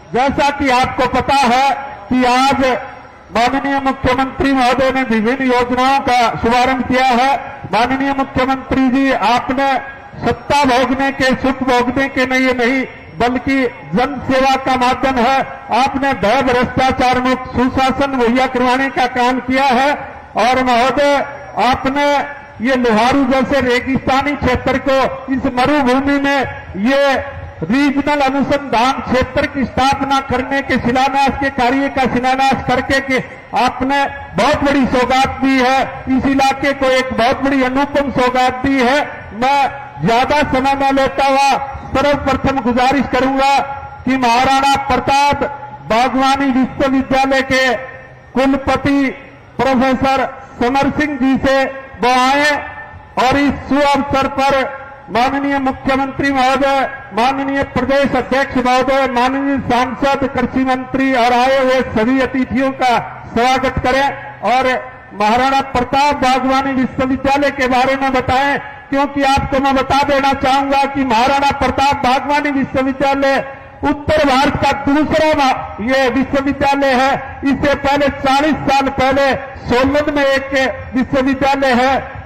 जैसा कि आपको पता है कि आज माननीय मुख्यमंत्री महोदय ने विभिन्न योजनाओं का शुभारंभ किया है। माननीय मुख्यमंत्री जी, आपने सत्ता भोगने के, सुख भोगने के लिए नहीं बल्कि जन सेवा का माध्यम है। आपने भय भ्रष्टाचार मुक्त सुशासन मुहैया करवाने का काम किया है। और महोदय, आपने ये लोहारू जैसे रेगिस्तानी क्षेत्र को इस मरुभूमि में ये रीजनल अनुसंधान क्षेत्र की स्थापना करने के शिलान्यास के कार्य का शिलान्यास करके के आपने बहुत बड़ी सौगात दी है। इस इलाके को एक बहुत बड़ी अनुपम सौगात दी है। मैं ज्यादा समय न लेता हुआ सर्वप्रथम गुजारिश करूंगा कि महाराणा प्रताप बागवानी विश्वविद्यालय के कुलपति प्रोफेसर समर सिंह जी से वो आए और इस शुभ अवसर पर माननीय मुख्यमंत्री महोदय, माननीय प्रदेश अध्यक्ष महोदय, माननीय सांसद, कृषि मंत्री और आए हुए सभी अतिथियों का स्वागत करें और महाराणा प्रताप बागवानी विश्वविद्यालय के बारे में बताएं। क्योंकि आपको मैं बता देना चाहूंगा कि महाराणा प्रताप बागवानी विश्वविद्यालय उत्तर भारत का दूसरा ये विश्वविद्यालय है। इससे पहले 40 साल पहले सोलन में एक विश्वविद्यालय है,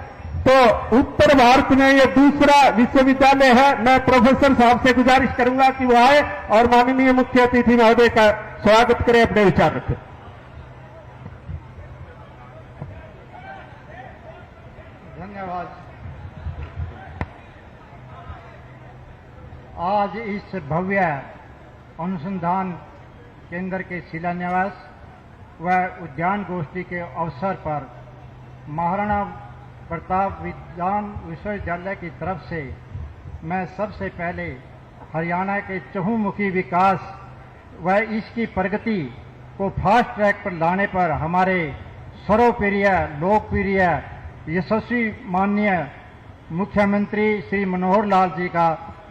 तो उत्तर भारत में ये दूसरा विश्वविद्यालय है। मैं प्रोफेसर साहब से गुजारिश करूंगा कि वो आए और माननीय मुख्य अतिथि महोदय का स्वागत करें, अपने विचार रखें। धन्यवाद। आज इस भव्य अनुसंधान केंद्र के शिलान्यास व उद्यान गोष्ठी के अवसर पर महाराणा प्रताप विज्ञान विश्वविद्यालय की तरफ से मैं सबसे पहले हरियाणा के चहुमुखी विकास व इसकी प्रगति को फास्ट ट्रैक पर लाने पर हमारे सर्वप्रिय, लोकप्रिय, यशस्वी माननीय मुख्यमंत्री श्री मनोहर लाल जी का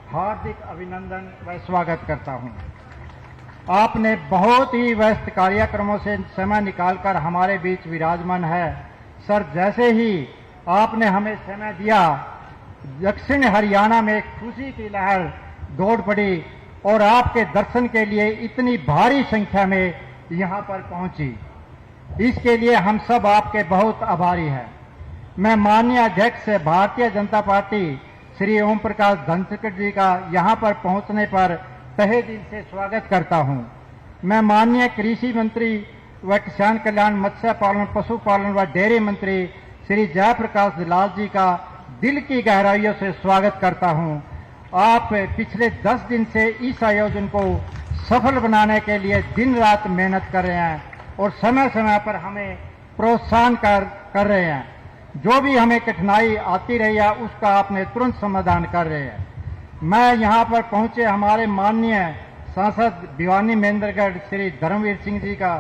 हार्दिक अभिनंदन व स्वागत करता हूं। आपने बहुत ही व्यस्त कार्यक्रमों से समय निकालकर हमारे बीच विराजमान है। सर, जैसे ही आपने हमें समय दिया, दक्षिण हरियाणा में खुशी की लहर दौड़ पड़ी और आपके दर्शन के लिए इतनी भारी संख्या में यहां पर पहुंची। इसके लिए हम सब आपके बहुत आभारी हैं। मैं माननीय अध्यक्ष भारतीय जनता पार्टी श्री ओम प्रकाश धनखड़ जी का यहां पर पहुंचने पर तहे दिल से स्वागत करता हूं। मैं माननीय कृषि मंत्री व किसान कल्याण, मत्स्य पालन, पशुपालन व डेयरी मंत्री श्री जयप्रकाश लाल जी का दिल की गहराइयों से स्वागत करता हूं। आप पिछले 10 दिन से इस आयोजन को सफल बनाने के लिए दिन रात मेहनत कर रहे हैं और समय समय पर हमें प्रोत्साहन कर रहे हैं। जो भी हमें कठिनाई आती रही है उसका आपने तुरंत समाधान कर रहे हैं। मैं यहां पर पहुंचे हमारे माननीय सांसद भिवानी महेंद्रगढ़ श्री धर्मवीर सिंह जी का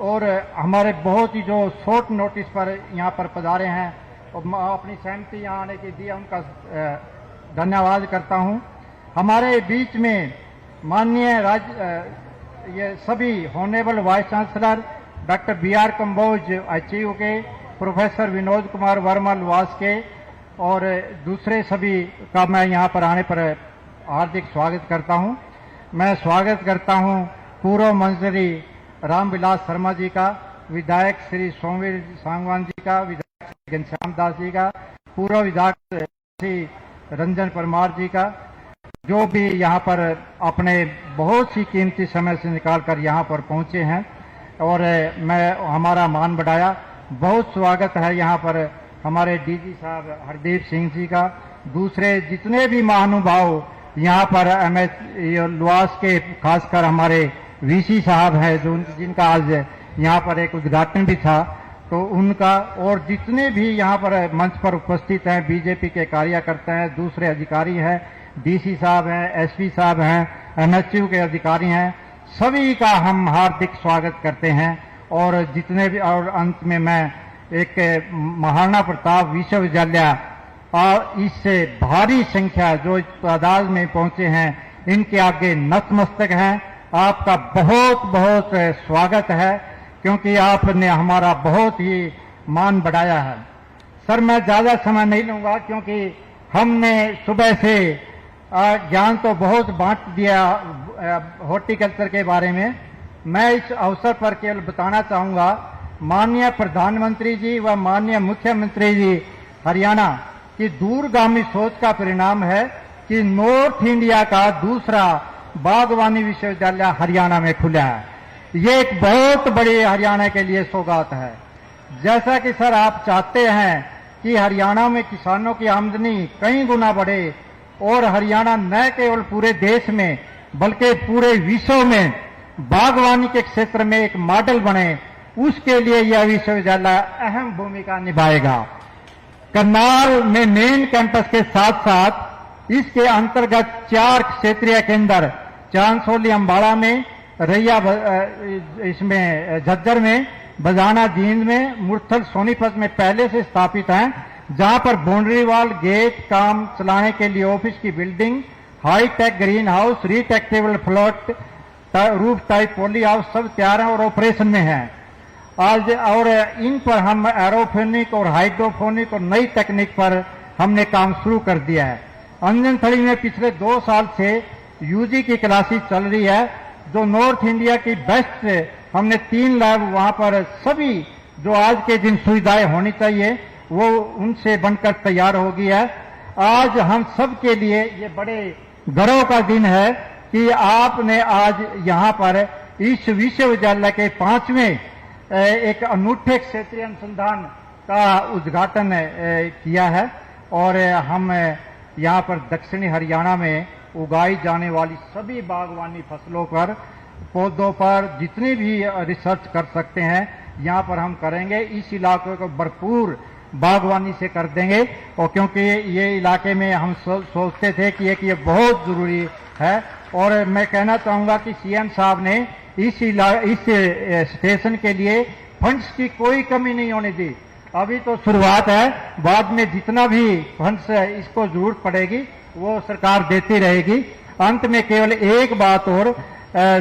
और हमारे बहुत ही जो शॉर्ट नोटिस पर यहां पर पधारे हैं और अपनी सहमति यहां आने की दी, उनका धन्यवाद करता हूं। हमारे बीच में माननीय ये सभी honourable vice chancellor doctor BR Kamboj ICU के, प्रोफेसर विनोद कुमार वर्मा लुवास के और दूसरे सभी का मैं यहां पर आने पर हार्दिक स्वागत करता हूं। मैं स्वागत करता हूं पूर्व मंत्री रामविलास शर्मा जी का, विधायक श्री सोमवीर सांगवान जी का, विधायक श्री घनश्याम दास जी का, पूर्व विधायक श्री रंजन परमार जी का, जो भी यहाँ पर अपने बहुत सी कीमती समय से निकालकर यहाँ पर पहुंचे हैं और मैं हमारा मान बढ़ाया। बहुत स्वागत है यहाँ पर हमारे DG साहब हरदीप सिंह जी का, दूसरे जितने भी महानुभाव यहाँ पर लुवास के, खासकर हमारे VC साहब हैं जिनका आज यहाँ पर एक उद्घाटन भी था, तो उनका, और जितने भी यहाँ पर मंच पर उपस्थित हैं, बीजेपी के कार्यकर्ता हैं, दूसरे अधिकारी हैं, DC साहब हैं, SP साहब हैं, MHU के अधिकारी हैं, सभी का हम हार्दिक स्वागत करते हैं। और जितने भी, और अंत में मैं एक महाराणा प्रताप विश्वविद्यालय और इससे भारी संख्या जो तादाद में पहुंचे हैं, इनके आगे नतमस्तक हैं। आपका बहुत बहुत स्वागत है क्योंकि आपने हमारा बहुत ही मान बढ़ाया है। सर, मैं ज्यादा समय नहीं लूंगा क्योंकि हमने सुबह से ज्ञान तो बहुत बांट दिया हॉर्टिकल्चर के बारे में। मैं इस अवसर पर केवल बताना चाहूँगा, माननीय प्रधानमंत्री जी व माननीय मुख्यमंत्री जी हरियाणा की दूरगामी सोच का परिणाम है कि नॉर्थ इंडिया का दूसरा बागवानी विश्वविद्यालय हरियाणा में खुला है। ये एक बहुत बड़ी हरियाणा के लिए सौगात है। जैसा कि सर आप चाहते हैं कि हरियाणा में किसानों की आमदनी कई गुना बढ़े और हरियाणा न केवल पूरे देश में बल्कि पूरे विश्व में बागवानी के क्षेत्र में एक मॉडल बने, उसके लिए यह विश्वविद्यालय अहम भूमिका निभाएगा। करनाल में मेन कैंपस के साथ साथ इसके अंतर्गत 4 क्षेत्रीय केंद्र चांसोली अंबाला में, रैया इसमें झज्जर में, बजाना जींद में, मुरथल सोनीपत में पहले से स्थापित हैं, जहां पर बाउंड्री वॉल, गेट काम चलाने के लिए ऑफिस की building, high tech green house, retractable float, roof type poly house सब तैयार हैं और ऑपरेशन में हैं आज। और इन पर हम एरोफोनिक और हाइड्रोफोनिक और नई तकनीक पर हमने काम शुरू कर दिया है। अंजनथड़ी में पिछले 2 साल से यूजी की क्लासेस चल रही है, जो नॉर्थ इंडिया की बेस्ट हमने 3 लैब वहां पर सभी जो आज के दिन सुविधाएं होनी चाहिए वो उनसे बनकर तैयार हो गई है। आज हम सब के लिए ये बड़े गर्व का दिन है कि आपने आज यहाँ पर इस विश्वविद्यालय के 5वें एक अनूठे क्षेत्रीय अनुसंधान का उद्घाटन किया है और हम यहाँ पर दक्षिणी हरियाणा में उगाई जाने वाली सभी बागवानी फसलों पर, पौधों पर जितनी भी रिसर्च कर सकते हैं यहाँ पर हम करेंगे। इस इलाके को भरपूर बागवानी से कर देंगे और क्योंकि ये इलाके में हम सोचते थे कि ये बहुत जरूरी है। और मैं कहना चाहूँगा कि सीएम साहब ने इस स्टेशन के लिए फंड्स की कोई कमी नहीं होने दी। अभी तो शुरुआत है, बाद में जितना भी फंड्स इसको जरूरत पड़ेगी वो सरकार देती रहेगी। अंत में केवल एक बात और,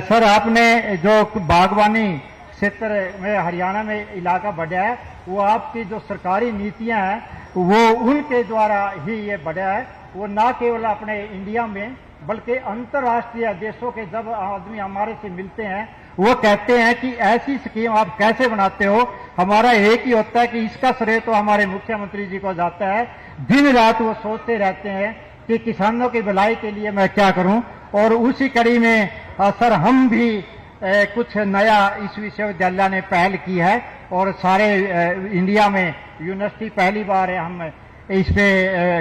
सर आपने जो बागवानी क्षेत्र में हरियाणा में इलाका बढ़ा है वो आपकी जो सरकारी नीतियां हैं वो उनके द्वारा ही ये बढ़ा है। वो ना केवल अपने इंडिया में बल्कि अंतर्राष्ट्रीय देशों के जब आदमी हमारे से मिलते हैं वो कहते हैं कि ऐसी स्कीम आप कैसे बनाते हो। हमारा एक ही होता है कि इसका श्रेय तो हमारे मुख्यमंत्री जी को जाता है। दिन रात वो सोचते रहते हैं कि किसानों की भलाई के लिए मैं क्या करूं। और उसी कड़ी में सर हम भी कुछ नया इस विश्वविद्यालय ने पहल की है और सारे इंडिया में यूनिवर्सिटी पहली बार है हम इस पे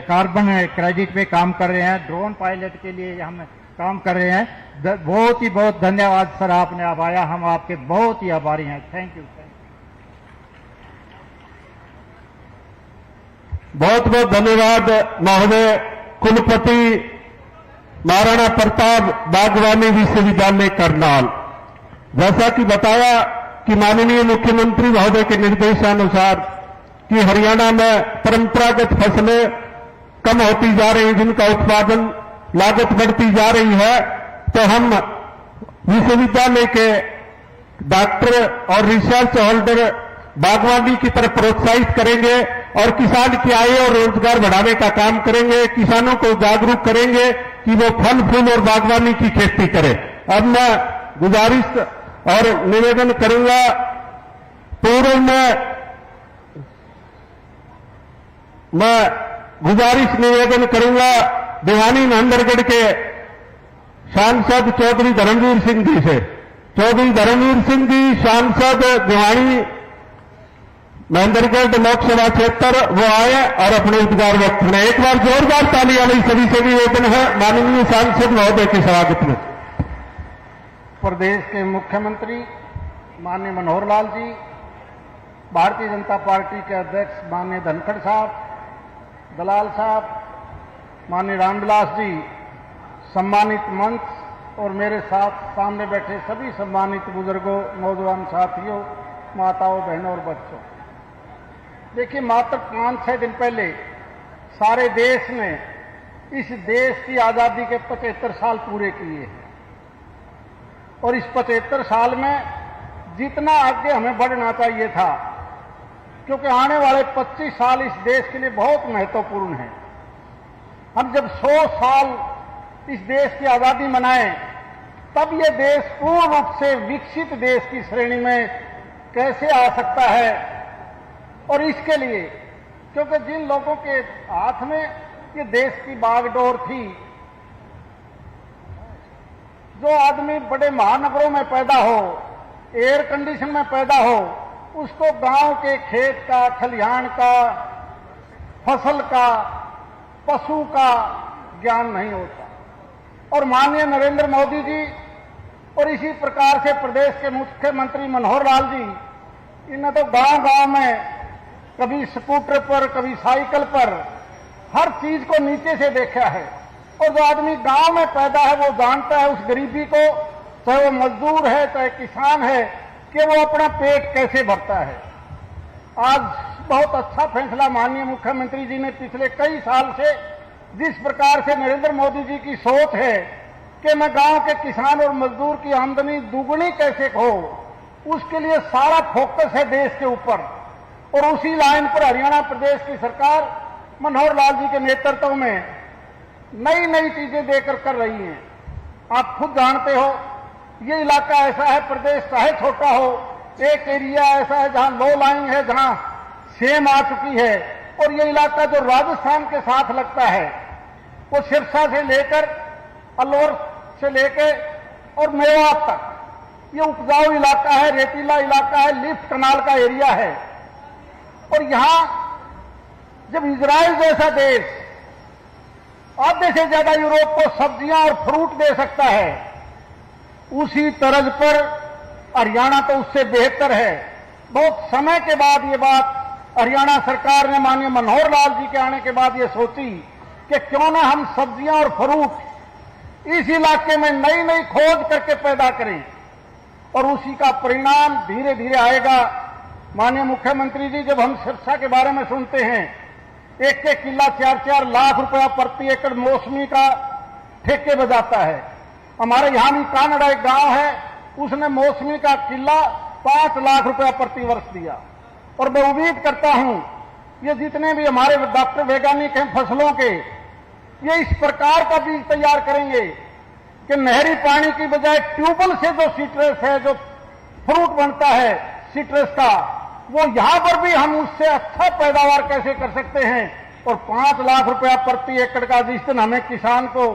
कार्बन क्रेडिट पे काम कर रहे हैं। ड्रोन पायलट के लिए हम काम कर रहे हैं। बहुत ही बहुत धन्यवाद सर, आपने अब आया, हम आपके बहुत ही आभारी हैं। Thank you. बहुत बहुत धन्यवाद महोदय कुलपति महाराणा प्रताप बागवानी विश्वविद्यालय करनाल। जैसा कि बताया कि माननीय मुख्यमंत्री महोदय के निर्देशानुसार कि हरियाणा में परंपरागत फसलें कम होती जा रही, जिनका उत्पादन लागत बढ़ती जा रही है, तो हम विश्वविद्यालय के डॉक्टर और रिसर्च होल्डर बागवानी की तरफ प्रोत्साहित करेंगे और किसान की आय और रोजगार बढ़ाने का काम करेंगे। किसानों को जागरूक करेंगे कि वो फल फूल और बागवानी की खेती करें। अब मैं गुजारिश और निवेदन करूंगा, पूर्व में मैं गुजारिश निवेदन करूंगा भिवानी महेंद्रगढ़ के सांसद चौधरी धर्मवीर सिंह जी से। चौधरी धर्मवीर सिंह जी सांसद भिवानी महेंद्रगढ़ लोकसभा क्षेत्र वो आए और अपने उद्गार व्यक्त करें। एक बार जोरदार ताली वाली सभी से निवेदन है माननीय सांसद महोदय के स्वागत में। प्रदेश के मुख्यमंत्री माननीय मनोहर लाल जी, भारतीय जनता पार्टी के अध्यक्ष माननीय धनखड़ साहब, दलाल साहब, माननीय रामविलास जी, सम्मानित मंच और मेरे साथ सामने बैठे सभी सम्मानित बुजुर्गों, नौजवान साथियों, माताओं, बहनों और बच्चों। देखिए, मात्र 5-6 दिन पहले सारे देश ने इस देश की आजादी के 75 साल पूरे किए हैं और इस 75 साल में जितना आगे हमें बढ़ना चाहिए था, क्योंकि आने वाले 25 साल इस देश के लिए बहुत महत्वपूर्ण हैं। हम जब 100 साल इस देश की आजादी मनाएं तब ये देश पूर्ण रूप से विकसित देश की श्रेणी में कैसे आ सकता है। और इसके लिए क्योंकि जिन लोगों के हाथ में ये देश की बागडोर थी, जो आदमी बड़े महानगरों में पैदा हो, एयर कंडीशन में पैदा हो, उसको गांव के खेत का, खलिहान का, फसल का, पशु का ज्ञान नहीं होता। और माननीय नरेंद्र मोदी जी और इसी प्रकार से प्रदेश के मुख्यमंत्री मनोहर लाल जी, इन्हें तो गांव-गांव में कभी स्कूटर पर, कभी साइकिल पर, हर चीज को नीचे से देखा है। और जो आदमी गांव में पैदा है वो जानता है उस गरीबी को, चाहे वो मजदूर है चाहे किसान है, कि वो अपना पेट कैसे भरता है। आज बहुत अच्छा फैसला माननीय मुख्यमंत्री जी ने पिछले कई साल से, जिस प्रकार से नरेंद्र मोदी जी की सोच है कि मैं गांव के किसान और मजदूर की आमदनी दुगनी कैसे हो, उसके लिए सारा फोकस है देश के ऊपर। और उसी लाइन पर हरियाणा प्रदेश की सरकार मनोहर लाल जी के नेतृत्व में नई नई चीजें देकर कर रही हैं। आप खुद जानते हो, ये इलाका ऐसा है, प्रदेश चाहे छोटा हो, एक एरिया ऐसा है जहां लो लाइन है, जहां सेम आ चुकी है। और ये इलाका जो राजस्थान के साथ लगता है, वो सिरसा से लेकर अलवर से लेकर और मेवात तक, ये उपजाऊ इलाका है, रेतीला इलाका है, लिफ्ट कनाल का एरिया है। और यहां जब इजराइल जैसा देश आधे से ज्यादा यूरोप को सब्जियां और फ्रूट दे सकता है, उसी तर्ज पर हरियाणा तो उससे बेहतर है। बहुत समय के बाद ये बात हरियाणा सरकार ने माननीय मनोहर लाल जी के आने के बाद ये सोची कि क्यों ना हम सब्जियां और फ्रूट इस इलाके में नई नई खोज करके पैदा करें। और उसी का परिणाम धीरे धीरे आएगा। माननीय मुख्यमंत्री जी, जब हम सिरसा के बारे में सुनते हैं, एक एक किला 4-4 लाख रुपया प्रति एकड़ मौसमी का ठेके बजाता है। हमारे यहां भी कानड़ा एक गांव है, उसने मौसमी का किला 5 लाख रुपया प्रति वर्ष दिया। और मैं उम्मीद करता हूं ये जितने भी हमारे डॉक्टर वैज्ञानिक हैं फसलों के, ये इस प्रकार का बीज तैयार करेंगे कि नहरी पानी की बजाय ट्यूबवेल से जो सिट्रस है, जो फ्रूट बनता है सिट्रस का, वो यहां पर भी हम उससे अच्छा पैदावार कैसे कर सकते हैं। और 5 लाख रुपया प्रति एकड़ का जिस दिन हमें किसान को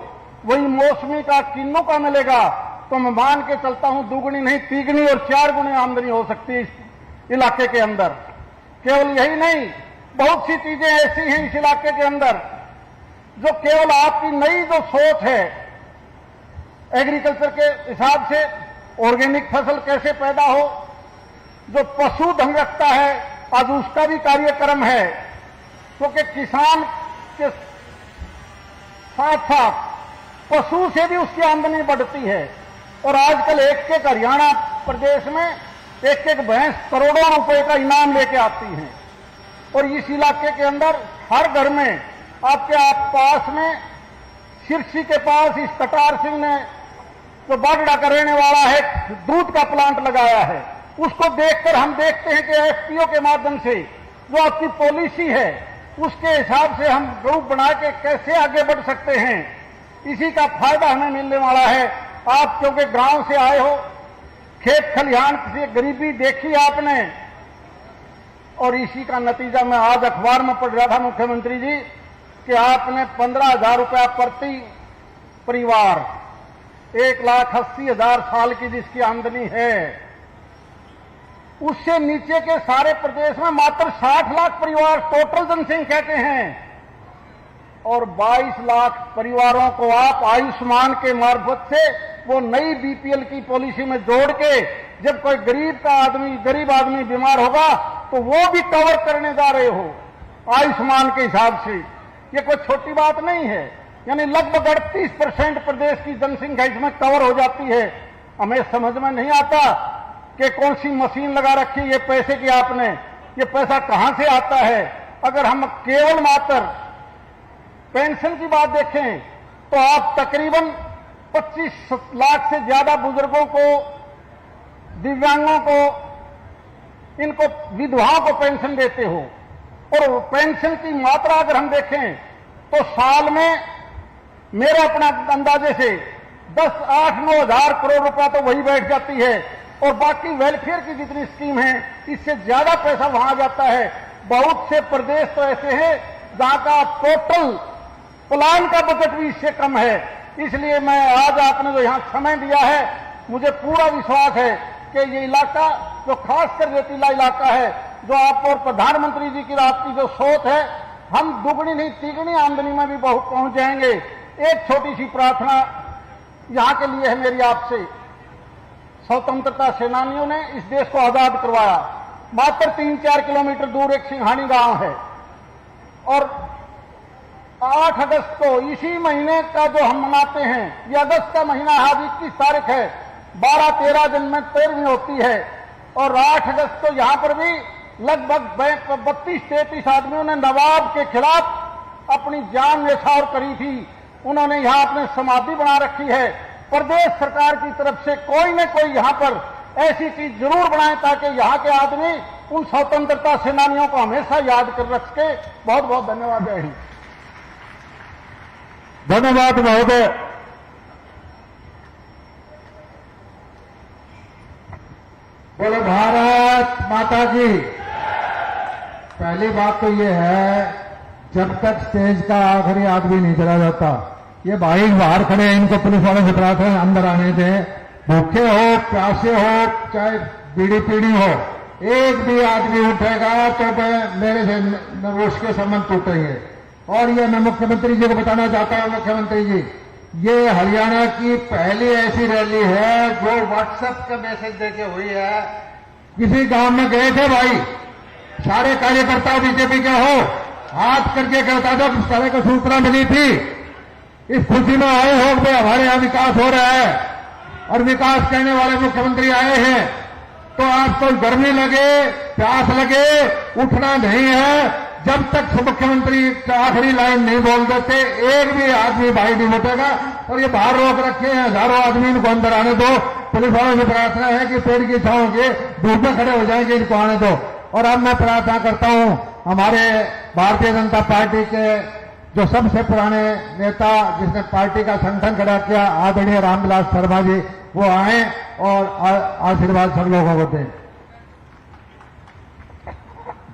वही मौसमी का किन्नू का मिलेगा, तो मैं मान के चलता हूं दुगुनी नहीं, तीगुनी और 4 गुनी आमदनी हो सकती है इस इलाके के अंदर। केवल यही नहीं, बहुत सी चीजें ऐसी हैं इस इलाके के अंदर जो केवल आपकी नई जो सोच है एग्रीकल्चर के हिसाब से, ऑर्गेनिक फसल कैसे पैदा हो, जो पशुधन रखता है आज उसका भी कार्यक्रम है, क्योंकि किसान के साथ साथ पशु से भी उसकी आमदनी बढ़ती है। और आजकल एक एक हरियाणा प्रदेश में एक एक भैंस करोड़ों रुपए का इनाम लेके आती है। और इस इलाके के अंदर हर घर में आपके पास में सिरसी के पास इस कटार सिंह ने जो बागड़ा का रहने वाला है दूध का प्लांट लगाया है, उसको देखकर हम देखते हैं कि एफपीओ के माध्यम से जो आपकी पॉलिसी है उसके हिसाब से हम ग्रुप बना के कैसे आगे बढ़ सकते हैं, इसी का फायदा हमें मिलने वाला है। आप क्योंकि गांव से आए हो, खेत खलिहान से गरीबी देखी आपने, और इसी का नतीजा मैं आज अखबार में पढ़ रहा था मुख्यमंत्री जी कि आपने 15,000 रुपया प्रति परिवार, 1,80,000 साल की जिसकी आमदनी है, उससे नीचे के सारे प्रदेश में मात्र 60 लाख परिवार टोटल जनसंख्या के हैं। और 22 लाख परिवारों को आप आयुष्मान के मार्फत से वो नई बीपीएल की पॉलिसी में जोड़ के, जब कोई गरीब आदमी बीमार होगा तो वो भी कवर करने जा रहे हो आयुष्मान के हिसाब से। ये कोई छोटी बात नहीं है, यानी लगभग 38% प्रदेश की जनसंख्या इसमें कवर हो जाती है। हमें समझ में नहीं आता कि कौन सी मशीन लगा रखी है ये पैसे की आपने, ये पैसा कहां से आता है। अगर हम केवल मात्र पेंशन की बात देखें तो आप तकरीबन 25 लाख से ज्यादा बुजुर्गों को, दिव्यांगों को, इनको विधवाओं को पेंशन देते हो। और पेंशन की मात्रा अगर हम देखें तो साल में मेरे अपना अंदाजे से 10-8-9 हजार करोड़ रुपया तो वही बैठ जाती है, और बाकी वेलफेयर की जितनी स्कीम है इससे ज्यादा पैसा वहां जाता है। बहुत से प्रदेश तो ऐसे हैं जहां का टोटल प्लान का बजट भी इससे कम है। इसलिए मैं आज आपने जो यहां समय दिया है, मुझे पूरा विश्वास है कि ये इलाका जो खासकर रेतीला इलाका है, जो आप और प्रधानमंत्री जी की आपकी जो सोच है, हम दुगनी नहीं तिगनी आमदनी में भी बहुत पहुंच जाएंगे। एक छोटी सी प्रार्थना यहां के लिए है मेरी आपसे। स्वतंत्रता सेनानियों ने इस देश को आजाद करवाया। मात्र 3-4 किलोमीटर दूर एक सिंघानी गांव है, और 8 अगस्त को इसी महीने का जो हम मनाते हैं, ये अगस्त का महीना आज 21 तारीख है, 12-13 दिन में 13वीं होती है, और 8 अगस्त को यहां पर भी लगभग 32-33 आदमियों ने नवाब के खिलाफ अपनी जान न्यौछावर करी थी। उन्होंने यहां अपने समाधि बना रखी है। प्रदेश सरकार की तरफ से कोई न कोई यहां पर ऐसी चीज जरूर बनाए ताकि यहां के आदमी उन स्वतंत्रता सेनानियों को हमेशा याद कर रख सके। बहुत बहुत धन्यवाद। जय हिंद। धन्यवाद महोदय। बोलो भारत माता की। पहली बात तो ये है, जब तक स्टेज का आखिरी आदमी नहीं चला जाता, ये भाई बाहर खड़े हैं, इनको पुलिस वालों से प्रार्थना अंदर आने दें। भूखे हो, प्यासे हो, चाहे बीड़ी पीड़ी हो, एक भी आदमी उठेगा तो मेरे से नरोश के संबंध टूटेंगे। और ये मैं मुख्यमंत्री जी को बताना चाहता हूं, मुख्यमंत्री जी, ये हरियाणा की पहली ऐसी रैली है जो व्हाट्सएप का मैसेज देके हुई है। किसी गांव में गए थे भाई, सारे कार्यकर्ता बीजेपी के हो, हाथ करके कहता था किस तरह की सूचना मिली थी, इस खुशी में आए हो कि हमारे यहां विकास हो रहा है, और विकास करने वाले मुख्यमंत्री आए हैं। तो आपको गर्मी लगे, प्यास लगे, उठना नहीं है। जब तक मुख्यमंत्री आखिरी लाइन नहीं बोल देते, एक भी आदमी भाई नहीं उठेगा। और ये बाहर रोक रखे हैं, हजारों आदमी, इनको अंदर आने दो। पुलिस वालों से प्रार्थना है कि पेड़ की छांव के धूप में खड़े हो जाएंगे, इनको आने दो। और अब मैं प्रार्थना करता हूं हमारे भारतीय जनता पार्टी के जो सबसे पुराने नेता, जिसने पार्टी का संगठन खड़ा किया, आदरणीय रामविलास शर्मा जी, वो आए और आशीर्वाद सब लोगों को दें।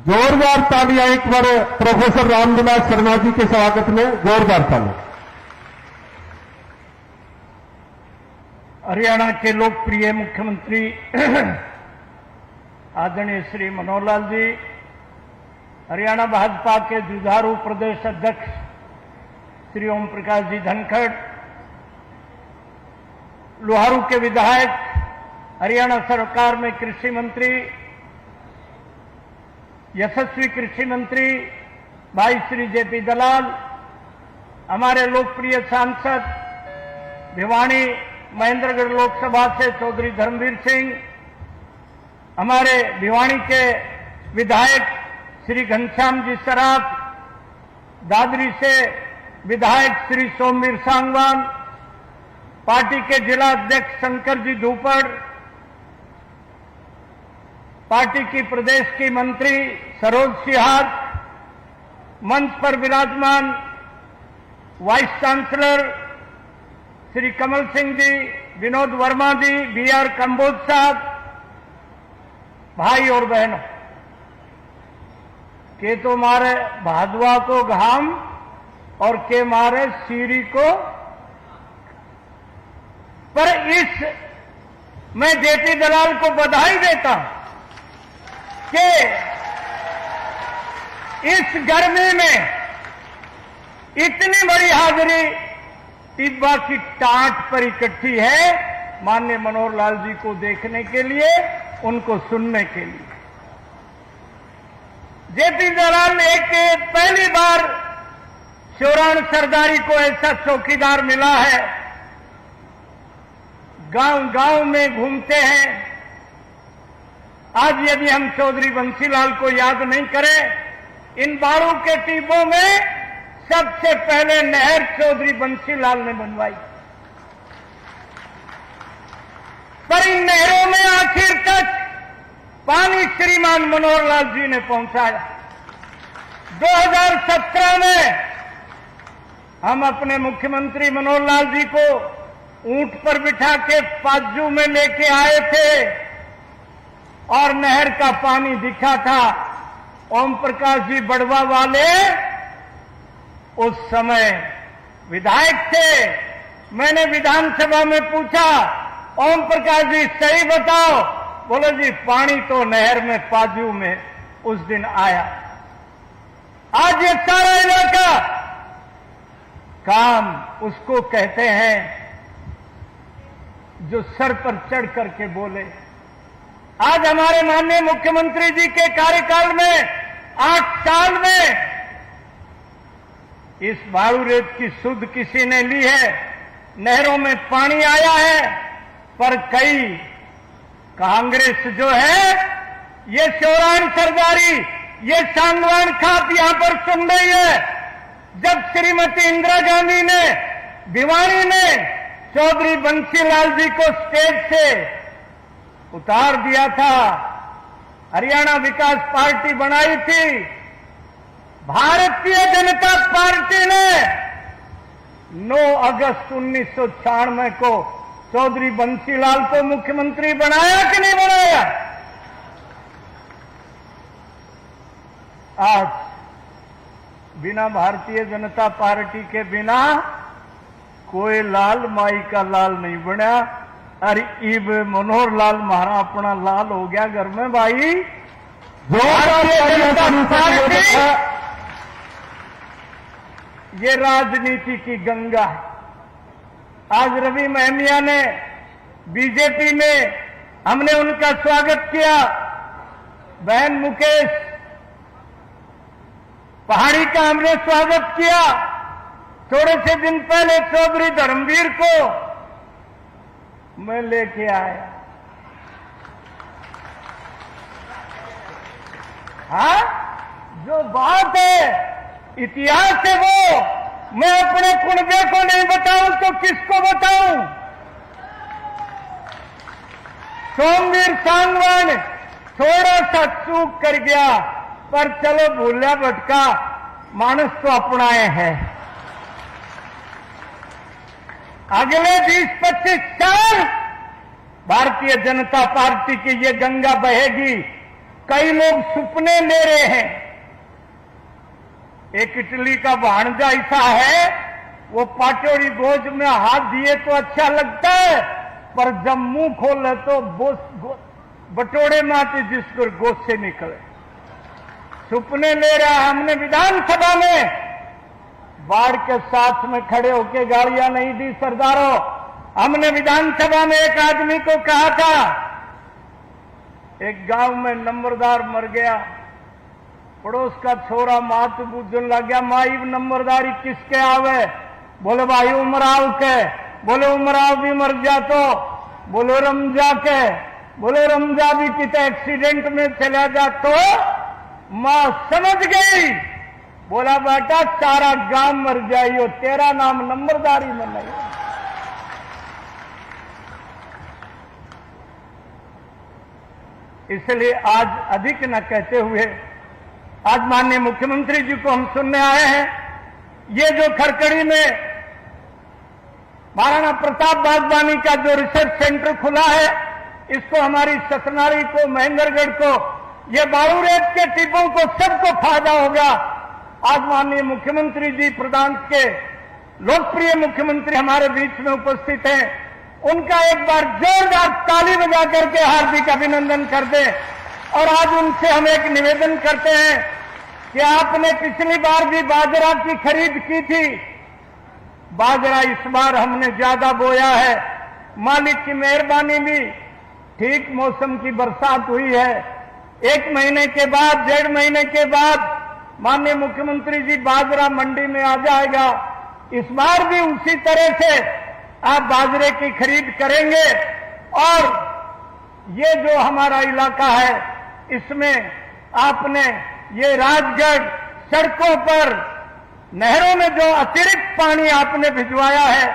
जोरदार तालियां एक बार प्रोफेसर रामविलास शर्मा जी के स्वागत में, जोरदार तालियां। हरियाणा के लोकप्रिय मुख्यमंत्री आदरणीय श्री मनोहर लाल जी, हरियाणा भाजपा के जुझारू प्रदेश अध्यक्ष श्री ओम प्रकाश जी धनखड़, लोहारू के विधायक, हरियाणा सरकार में कृषि मंत्री, यशस्वी कृषि मंत्री भाई श्री जेपी दलाल, हमारे लोकप्रिय सांसद भिवानी महेंद्रगढ़ लोकसभा से चौधरी धर्मवीर सिंह, हमारे भिवानी के विधायक श्री घनश्याम जी सराफ, दादरी से विधायक श्री सोमवीर सांगवान, पार्टी के जिला अध्यक्ष शंकर जी धूपड़, पार्टी की प्रदेश की मंत्री सरोज सिहाग, मंच पर विराजमान वाइस चांसलर श्री कमल सिंह जी, विनोद वर्मा जी, बीआर कंबोज साहब, भाई और बहनों, के तो मारे भादवा को घाम और के मारे सीरी को, पर इस मैं जेपी दलाल को बधाई देता हूं कि इस गर्मी में इतनी बड़ी हाजिरी टिब्बा की टाट पर इकट्ठी है माननीय मनोहर लाल जी को देखने के लिए, उनको सुनने के लिए। जेपी दलाल एक पहली बार शिवराण सरदारी को ऐसा चौकीदार मिला है, गांव गांव में घूमते हैं। आज यदि हम चौधरी बंसीलाल को याद नहीं करें, इन बाड़ों के टिब्बों में सबसे पहले नहर चौधरी बंसीलाल ने बनवाई, पर इन नहरों में आखिर तक पानी श्रीमान मनोहर लाल जी ने पहुंचाया। 2017 में हम अपने मुख्यमंत्री मनोहर लाल जी को ऊंट पर बिठा के पाजू में लेके आए थे और नहर का पानी दिखा था। ओम प्रकाश जी बड़वा वाले उस समय विधायक थे। मैंने विधानसभा में पूछा, ओम प्रकाश जी सही बताओ। बोले जी पानी तो नहर में पाजू में उस दिन आया। आज ये सारा इलाका काम उसको कहते हैं जो सर पर चढ़ करके बोले। आज हमारे माननीय मुख्यमंत्री जी के कार्यकाल में 8 साल में इस बालू रेत की सुध किसी ने ली है। नहरों में पानी आया है, पर कई कांग्रेस जो है ये शौरान सरदारी, ये सांगवान खाप यहां पर सुन रही है। जब श्रीमती इंदिरा गांधी ने भिवानी में चौधरी बंसीलाल जी को स्टेज से उतार दिया था, हरियाणा विकास पार्टी बनाई थी, भारतीय जनता पार्टी ने 9 अगस्त 1996 को चौधरी बंसीलाल को मुख्यमंत्री बनाया कि नहीं बनाया? आज बिना भारतीय जनता पार्टी के बिना कोई लाल माई का लाल नहीं बना। अरे इब मनोहर लाल महारा अपना लाल हो गया घर में भाई। भारतीय जनता पार्टी ये राजनीति की गंगा है। आज रवि महमिया ने बीजेपी में हमने उनका स्वागत किया। बहन मुकेश पहाड़ी का हमने स्वागत किया। थोड़े से दिन पहले चौधरी धर्मवीर को मैं लेके आया। हाँ, जो बात है इतिहास है वो मैं अपने कुनबे को नहीं बताऊं तो किसको बताऊं? सोमवीर सांगवान थोड़ा सा चूक कर गया, पर चलो भूला भटका मानस तो अपनाए हैं। अगले 20-25 साल भारतीय जनता पार्टी की ये गंगा बहेगी। कई लोग सपने ले रहे हैं। एक इटली का भांजा ऐसा है, वो पाटोरी गोज में हाथ दिए तो अच्छा लगता है, पर जब मुंह खोले तो बटोरे माते जिसको गोद से निकले। सपने ले रहा। हमने विधानसभा में बाढ़ के साथ में खड़े होकर गालियां नहीं दी सरदारों। हमने विधानसभा में एक आदमी को कहा था, एक गांव में नंबरदार मर गया, पड़ोस का छोरा मात बूझन लग गया, माई नंबरदारी किसके आवे? बोले भाई उमराव के। बोले उमराव भी मर जा तो? बोले रमजा के। बोले रमजा भी कितने एक्सीडेंट में चला जा तो? मां समझ गई। बोला बेटा सारा गांव मर जाइयो, तेरा नाम नंबरदारी में नहीं। इसलिए आज अधिक न कहते हुए आज माननीय मुख्यमंत्री जी को हम सुनने आए हैं। ये जो खरकड़ी में महाराणा प्रताप बागवानी का जो रिसर्च सेंटर खुला है, इसको हमारी सतनारी को, महेंद्रगढ़ को, ये बालू रेत के टिब्बों को सबको फायदा होगा। आज माननीय मुख्यमंत्री जी प्रदेश के लोकप्रिय मुख्यमंत्री हमारे बीच में उपस्थित हैं। उनका एक बार जोरदार ताली बजा करके हार्दिक अभिनंदन कर दें। और आज उनसे हम एक निवेदन करते हैं कि आपने पिछली बार भी बाजरा की खरीद की थी। बाजरा इस बार हमने ज्यादा बोया है। मालिक की मेहरबानी भी, ठीक मौसम की बरसात हुई है। 1 महीने के बाद, 1.5 महीने के बाद माननीय मुख्यमंत्री जी बाजरा मंडी में आ जाएगा। इस बार भी उसी तरह से आप बाजरे की खरीद करेंगे। और ये जो हमारा इलाका है, इसमें आपने ये राजगढ़ सड़कों पर, नहरों में जो अतिरिक्त पानी आपने भिजवाया है,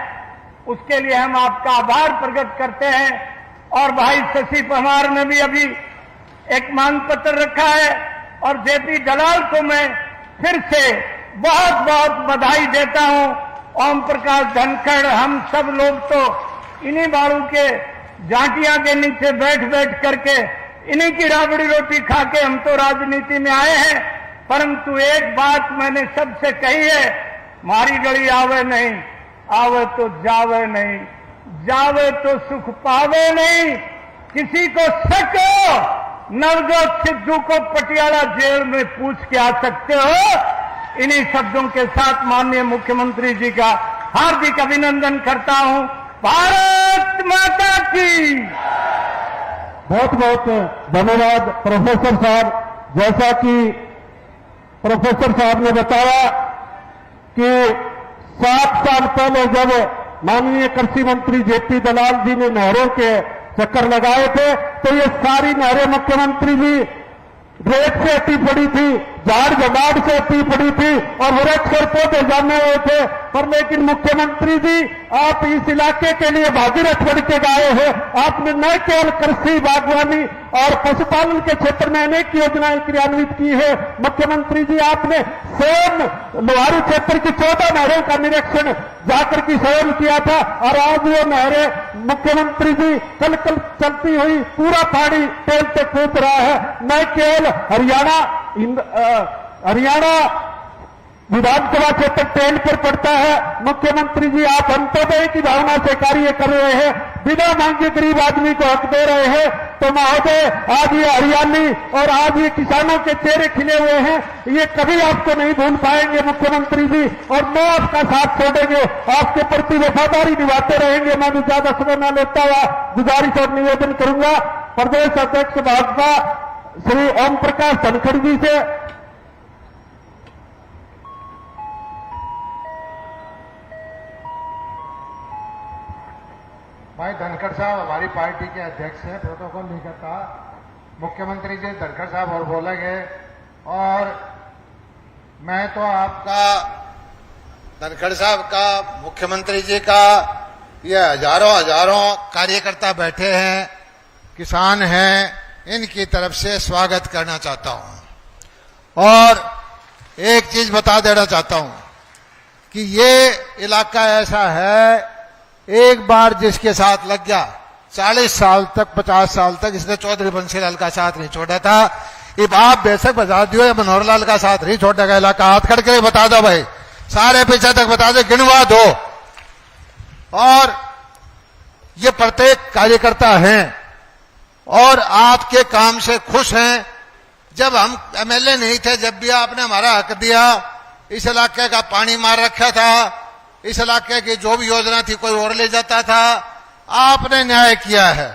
उसके लिए हम आपका आभार प्रकट करते हैं। और भाई शशि परमार ने भी अभी एक मांग पत्र रखा है, और जेपी दलाल को मैं फिर से बहुत बहुत बधाई देता हूं। ओम प्रकाश धनखड़, हम सब लोग तो इन्हीं बाड़ू के जाटियां के नीचे बैठ बैठ करके इन्हीं की राबड़ी रोटी खा के हम तो राजनीति में आए हैं। परंतु एक बात मैंने सबसे कही है, मारी गली आवे नहीं, आवे तो जावे नहीं, जावे तो सुख पावे नहीं। किसी को शक हो, नवजोत सिद्धू को पटियाला जेल में पूछ के आ सकते हो। इन्हीं शब्दों के साथ माननीय मुख्यमंत्री जी का हार्दिक अभिनंदन करता हूं। भारत माता की बहुत बहुत धन्यवाद प्रोफेसर साहब। जैसा कि प्रोफेसर साहब ने बताया कि 7 साल पहले जब माननीय कृषि मंत्री जेपी दलाल जी ने नहरों के चक्कर लगाए थे तो ये सारी नहरें मुख्यमंत्री जी रेत से अटी पड़ी थी, झाड़ झगाड़ से अटी पड़ी थी और वृक्ष और पौधे जाने हुए थे। पर लेकिन मुख्यमंत्री जी आप इस इलाके के लिए भागीरथ बन के गए हैं। आपने न केवल कृषि, बागवानी और पशुपालन के क्षेत्र में अनेक योजनाएं क्रियान्वित की है। मुख्यमंत्री जी आपने स्वयं लोहारू क्षेत्र की 14 नहरों का निरीक्षण जाकर के स्वयं किया था और आज वो नहरें मुख्यमंत्री जी कल कल चलती हुई पूरा पानी तेलते कूद रहा है। न केवल हरियाणा विधानसभा क्षेत्र ट्रेन पर पड़ता है। मुख्यमंत्री जी आप अंत्योदय की भावना से कार्य कर रहे हैं, बिना मांगे गरीब आदमी को हक दे रहे हैं। तो महोदय आज ये हरियाली और आज ये किसानों के चेहरे खिले हुए हैं, ये कभी आपको नहीं भूल पाएंगे मुख्यमंत्री जी। और मैं आपका साथ छोड़ेंगे, आपके प्रति वफादारी निभाते रहेंगे। मैं भी ज्यादा समय न लेता हुआ गुजारिश और निवेदन करूंगा प्रदेश अध्यक्ष भाजपा श्री ओम प्रकाश धनखड़ जी से। भाई धनखड़ साहब हमारी पार्टी के अध्यक्ष हैं, प्रोटोकॉल नहीं करता। मुख्यमंत्री जी धनखड़ साहब और बोलेंगे और मैं तो आपका धनखड़ साहब का, मुख्यमंत्री जी का, ये हजारों कार्यकर्ता बैठे हैं, किसान हैं, इनकी तरफ से स्वागत करना चाहता हूं। और एक चीज बता देना चाहता हूं कि ये इलाका ऐसा है, एक बार जिसके साथ लग गया 40 साल तक, 50 साल तक इसने चौधरी बंसीलाल का साथ नहीं छोड़ा था। अब आप बेशक बता दियो या मनोहरलाल का साथ नहीं छोड़ेगा इलाका। हाथ खड़ के बता दो भाई, सारे पीछे तक बता दो, गिनवा दो। और ये प्रत्येक कार्यकर्ता हैं और आपके काम से खुश हैं। जब हम एमएलए नहीं थे, जब भी आपने हमारा हक दिया, इस इलाके का पानी मार रखा था, इस इलाके की जो भी योजना थी कोई और ले जाता था, आपने न्याय किया है।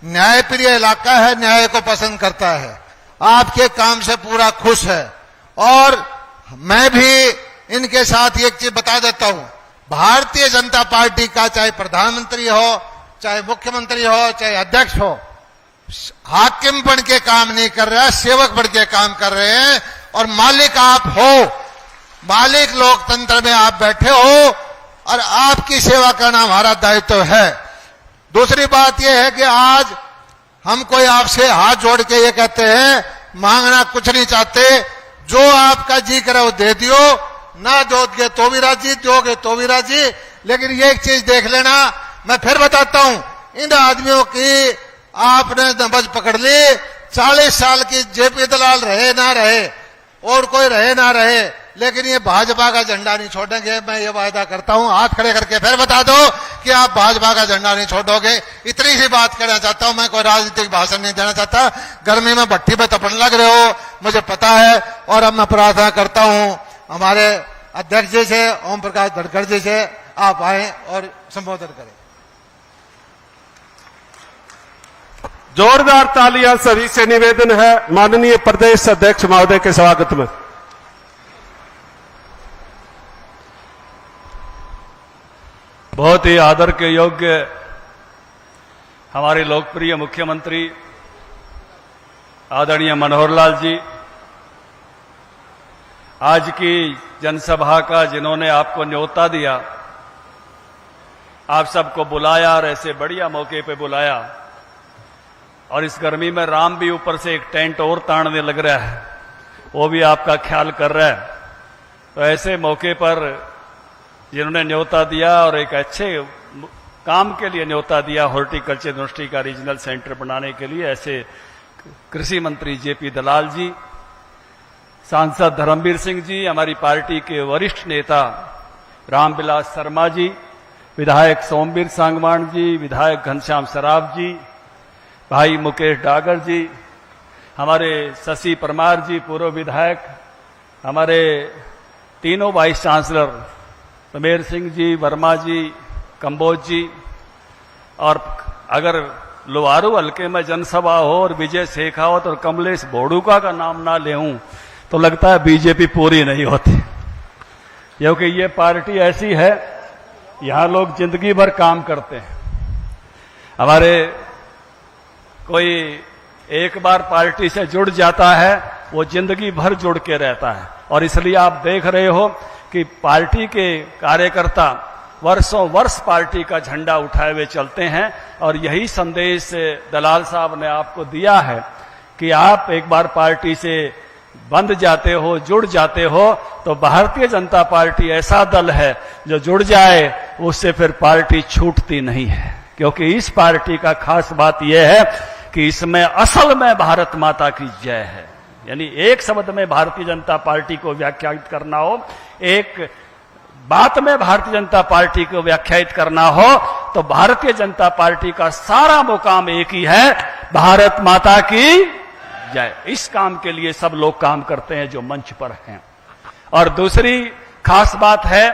न्याय प्रिय इलाका है, न्याय को पसंद करता है, आपके काम से पूरा खुश है। और मैं भी इनके साथ एक चीज बता देता हूं, भारतीय जनता पार्टी का चाहे प्रधानमंत्री हो, चाहे मुख्यमंत्री हो, चाहे अध्यक्ष हो, हाकिम बन के काम नहीं कर रहा, सेवक बन के काम कर रहे हैं। और मालिक आप हो, मालिक लोकतंत्र में आप बैठे हो और आपकी सेवा करना हमारा दायित्व है। दूसरी बात यह है कि आज हम कोई आपसे हाथ जोड़ के ये कहते हैं, मांगना कुछ नहीं चाहते, जो आपका जी करे वो दे दियो, ना दोगे तो भी राजी, दोगे तो भी राजी। लेकिन ये एक चीज देख लेना, मैं फिर बताता हूं, इन आदमियों की आपने नब्ज पकड़ ली। 40 साल की जेपी दलाल रहे ना रहे और कोई रहे ना रहे, लेकिन ये भाजपा का झंडा नहीं छोड़ेंगे। मैं ये वायदा करता हूं, हाथ खड़े करके फिर बता दो कि आप भाजपा का झंडा नहीं छोड़ोगे। इतनी सी बात कहना चाहता हूं, मैं कोई राजनीतिक भाषण नहीं देना चाहता। गर्मी में भट्टी पे तपने लग रहे हो, मुझे पता है। और अब मैं प्रार्थना करता हूं हमारे अध्यक्ष जी से, ओम प्रकाश धनखड़ जी से, आप आए और संबोधन करें। जोरदार तालियां सभी से निवेदन है माननीय प्रदेश अध्यक्ष महोदय के स्वागत में। बहुत ही आदर के योग्य हमारे लोकप्रिय मुख्यमंत्री आदरणीय मनोहरलाल जी, आज की जनसभा का जिन्होंने आपको न्योता दिया, आप सबको बुलाया और ऐसे बढ़िया मौके पे बुलाया, और इस गर्मी में राम भी ऊपर से एक टेंट और ताड़ने लग रहा है, वो भी आपका ख्याल कर रहा है। तो ऐसे मौके पर जिन्होंने न्योता दिया और एक अच्छे काम के लिए न्योता दिया हॉर्टिकल्चर यूनिवर्सिटी का रीजनल सेंटर बनाने के लिए, ऐसे कृषि मंत्री जेपी दलाल जी, सांसद धर्मवीर सिंह जी, हमारी पार्टी के वरिष्ठ नेता रामविलास शर्मा जी, विधायक सोमवीर सांगवान जी, विधायक घनश्याम सराफ जी, भाई मुकेश डागर जी, हमारे शशि परमार जी पूर्व विधायक, हमारे तीनों वाइस चांसलर सुमेर सिंह जी, वर्मा जी, कंबोज जी, और अगर लोहारू हल्के में जनसभा हो और विजय शेखावत और कमलेश बोड़ूका का नाम ना लेऊं तो लगता है बीजेपी पूरी नहीं होती, क्योंकि ये पार्टी ऐसी है, यहां लोग जिंदगी भर काम करते हैं। हमारे कोई एक बार पार्टी से जुड़ जाता है वो जिंदगी भर जुड़ के रहता है, और इसलिए आप देख रहे हो कि पार्टी के कार्यकर्ता वर्षों वर्ष पार्टी का झंडा उठाए हुए चलते हैं, और यही संदेश दलाल साहब ने आपको दिया है कि आप एक बार पार्टी से बंध जाते हो, जुड़ जाते हो, तो भारतीय जनता पार्टी ऐसा दल है जो जुड़ जाए उससे फिर पार्टी छूटती नहीं है, क्योंकि इस पार्टी का खास बात यह है कि इसमें असल में भारत माता की जय है। यानी एक शब्द में भारतीय जनता पार्टी को व्याख्यायित करना हो, एक बात में भारतीय जनता पार्टी को व्याख्यायित करना हो, तो भारतीय जनता पार्टी का सारा मुकाम एक ही है, भारत माता की जय। इस काम के लिए सब लोग काम करते हैं जो मंच पर हैं। और दूसरी खास बात है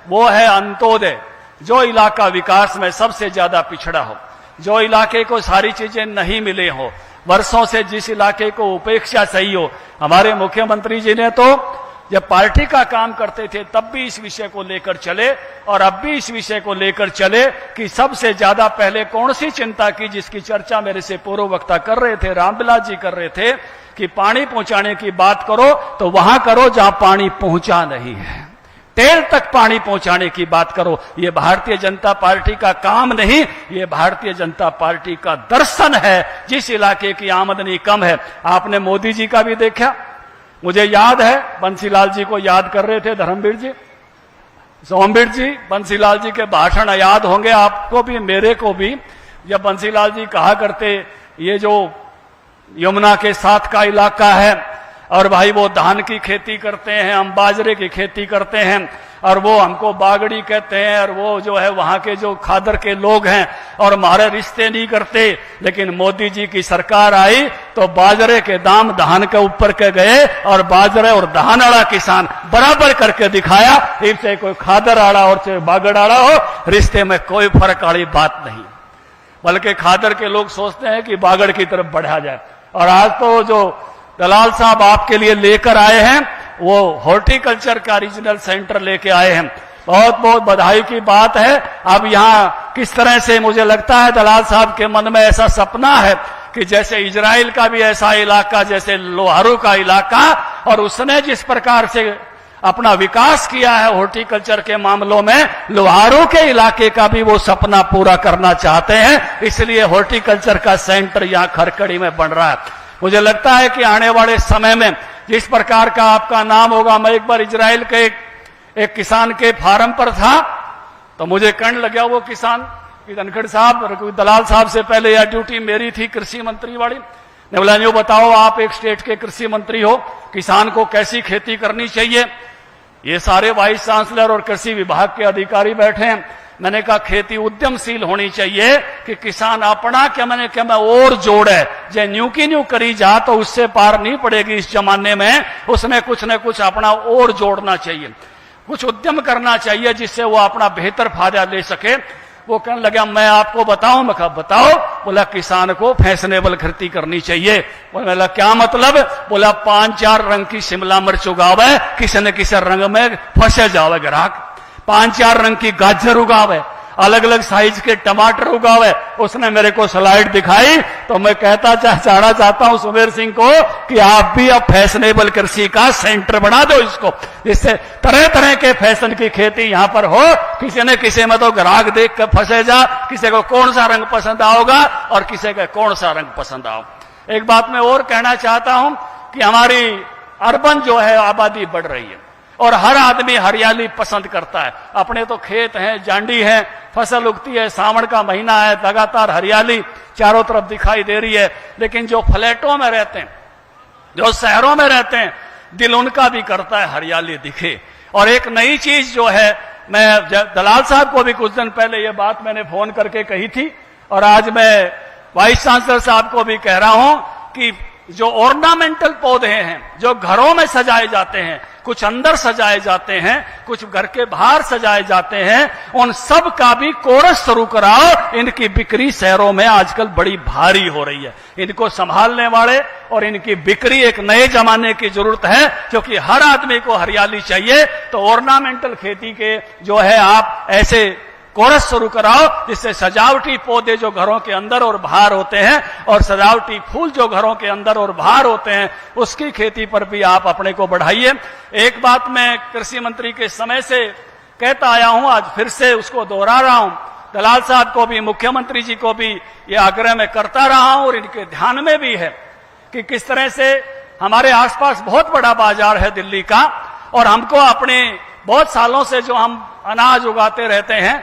वो है अंत्योदय। जो इलाका विकास में सबसे ज्यादा पिछड़ा हो, जो इलाके को सारी चीजें नहीं मिले हो, वर्षों से जिस इलाके को उपेक्षा सही हो, हमारे मुख्यमंत्री जी ने तो जब पार्टी का काम करते थे तब भी इस विषय को लेकर चले, और अब भी इस विषय को लेकर चले कि सबसे ज्यादा पहले कौन सी चिंता की, जिसकी चर्चा मेरे से पूर्व वक्ता कर रहे थे, रामविलास जी कर रहे थे, कि पानी पहुंचाने की बात करो तो वहां करो जहां पानी पहुंचा नहीं है, टेल तक पानी पहुंचाने की बात करो। ये भारतीय जनता पार्टी का काम नहीं, ये भारतीय जनता पार्टी का दर्शन है। जिस इलाके की आमदनी कम है, आपने मोदी जी का भी देखा, मुझे याद है बंसीलाल जी को याद कर रहे थे धर्मवीर जी, सोमवीर जी, बंसीलाल जी के भाषण याद होंगे आपको भी मेरे को भी, जब बंसीलाल जी कहा करते ये जो यमुना के साथ का इलाका है और भाई वो धान की खेती करते हैं, हम बाजरे की खेती करते हैं, और वो हमको बागड़ी कहते हैं, और वो जो है वहां के जो खादर के लोग हैं और हमारे रिश्ते नहीं करते। लेकिन मोदी जी की सरकार आई तो बाजरे के दाम धान के ऊपर के गए, और बाजरे और धान आड़ा किसान बराबर करके दिखाया, इससे कोई खादर आड़ा और चाहे बागड़ आड़ा हो, रिश्ते में कोई फर्क वाली बात नहीं। बल्कि खादर के लोग सोचते हैं कि बागड़ की तरफ बढ़ा जाए। और आज तो जो दलाल साहब आपके लिए लेकर आए हैं वो हॉर्टिकल्चर का रीजनल सेंटर लेके आए हैं, बहुत बहुत बधाई की बात है। अब यहाँ किस तरह से मुझे लगता है दलाल साहब के मन में ऐसा सपना है कि जैसे इजराइल का भी ऐसा इलाका, जैसे लोहारू का इलाका, और उसने जिस प्रकार से अपना विकास किया है हॉर्टिकल्चर के मामलों में, लोहारू के इलाके का भी वो सपना पूरा करना चाहते हैं। इसलिए हॉर्टिकल्चर का सेंटर यहाँ खरकड़ी में बन रहा है। मुझे लगता है कि आने वाले समय में जिस प्रकार का आपका नाम होगा, मैं एक बार इजराइल के एक किसान के फार्म पर था तो मुझे कहने लगा वो किसान कि धनखड़ साहब, दलाल साहब से पहले यह ड्यूटी मेरी थी कृषि मंत्री वाली, ने बोला यूं बताओ आप एक स्टेट के कृषि मंत्री हो, किसान को कैसी खेती करनी चाहिए। ये सारे वाइस चांसलर और कृषि विभाग के अधिकारी बैठे हैं। मैंने कहा खेती उद्यमशील होनी चाहिए कि किसान अपना क्या मैंने क्या मैं और जोड़े, जे न्यू की न्यू करी जा तो उससे पार नहीं पड़ेगी इस जमाने में, उसमें कुछ न कुछ अपना और जोड़ना चाहिए, कुछ उद्यम करना चाहिए जिससे वो अपना बेहतर फायदा ले सके। वो कहने लगा मैं आपको बताऊं। मैं कहा बताओ। बोला किसान को फैशनेबल खेती करनी चाहिए। बोला क्या मतलब। बोला 5-4 रंग की शिमला मिर्च उगावे, किसी न किसी रंग में फंसे जावे ग्राहक, 5-4 रंग की गाजर उगावे, अलग अलग साइज के टमाटर उगावे। उसने मेरे को स्लाइड दिखाई तो मैं कहता चाहना चाहता हूं सुमेर सिंह को कि आप भी अब फैशनेबल कृषि का सेंटर बना दो इसको, जिससे तरह तरह के फैशन की खेती यहां पर हो। किसी न किसी में तो ग्राहक देख कर फंसे जा, किसी को कौन सा रंग पसंद आओगा और किसी का कौन सा रंग पसंद आओ। एक बात मैं और कहना चाहता हूं कि हमारी अर्बन जो है आबादी बढ़ रही है और हर आदमी हरियाली पसंद करता है। अपने तो खेत हैं, जांडी हैं, फसल उगती है, सावन का महीना है, लगातार हरियाली चारों तरफ दिखाई दे रही है। लेकिन जो फ्लैटों में रहते हैं, जो शहरों में रहते हैं, दिल उनका भी करता है हरियाली दिखे। और एक नई चीज जो है, मैं दलाल साहब को भी कुछ दिन पहले ये बात मैंने फोन करके कही थी और आज मैं वाइस चांसलर साहब को भी कह रहा हूं कि जो ऑर्नामेंटल पौधे हैं, जो घरों में सजाए जाते हैं, कुछ अंदर सजाए जाते हैं, कुछ घर के बाहर सजाए जाते हैं, उन सब का भी कोरस शुरू कराओ। इनकी बिक्री शहरों में आजकल बड़ी भारी हो रही है। इनको संभालने वाले और इनकी बिक्री एक नए जमाने की जरूरत है, क्योंकि हर आदमी को हरियाली चाहिए। तो ऑर्नामेंटल खेती के जो है आप ऐसे कोरस शुरू कराओ, जिससे सजावटी पौधे जो घरों के अंदर और बाहर होते हैं और सजावटी फूल जो घरों के अंदर और बाहर होते हैं, उसकी खेती पर भी आप अपने को बढ़ाइए। एक बात मैं कृषि मंत्री के समय से कहता आया हूं, आज फिर से उसको दोहरा रहा हूं। दलाल साहब को भी, मुख्यमंत्री जी को भी ये आग्रह मैं करता रहा हूं और इनके ध्यान में भी है कि किस तरह से हमारे आसपास बहुत बड़ा बाजार है दिल्ली का, और हमको अपने बहुत सालों से जो हम अनाज उगाते रहते हैं,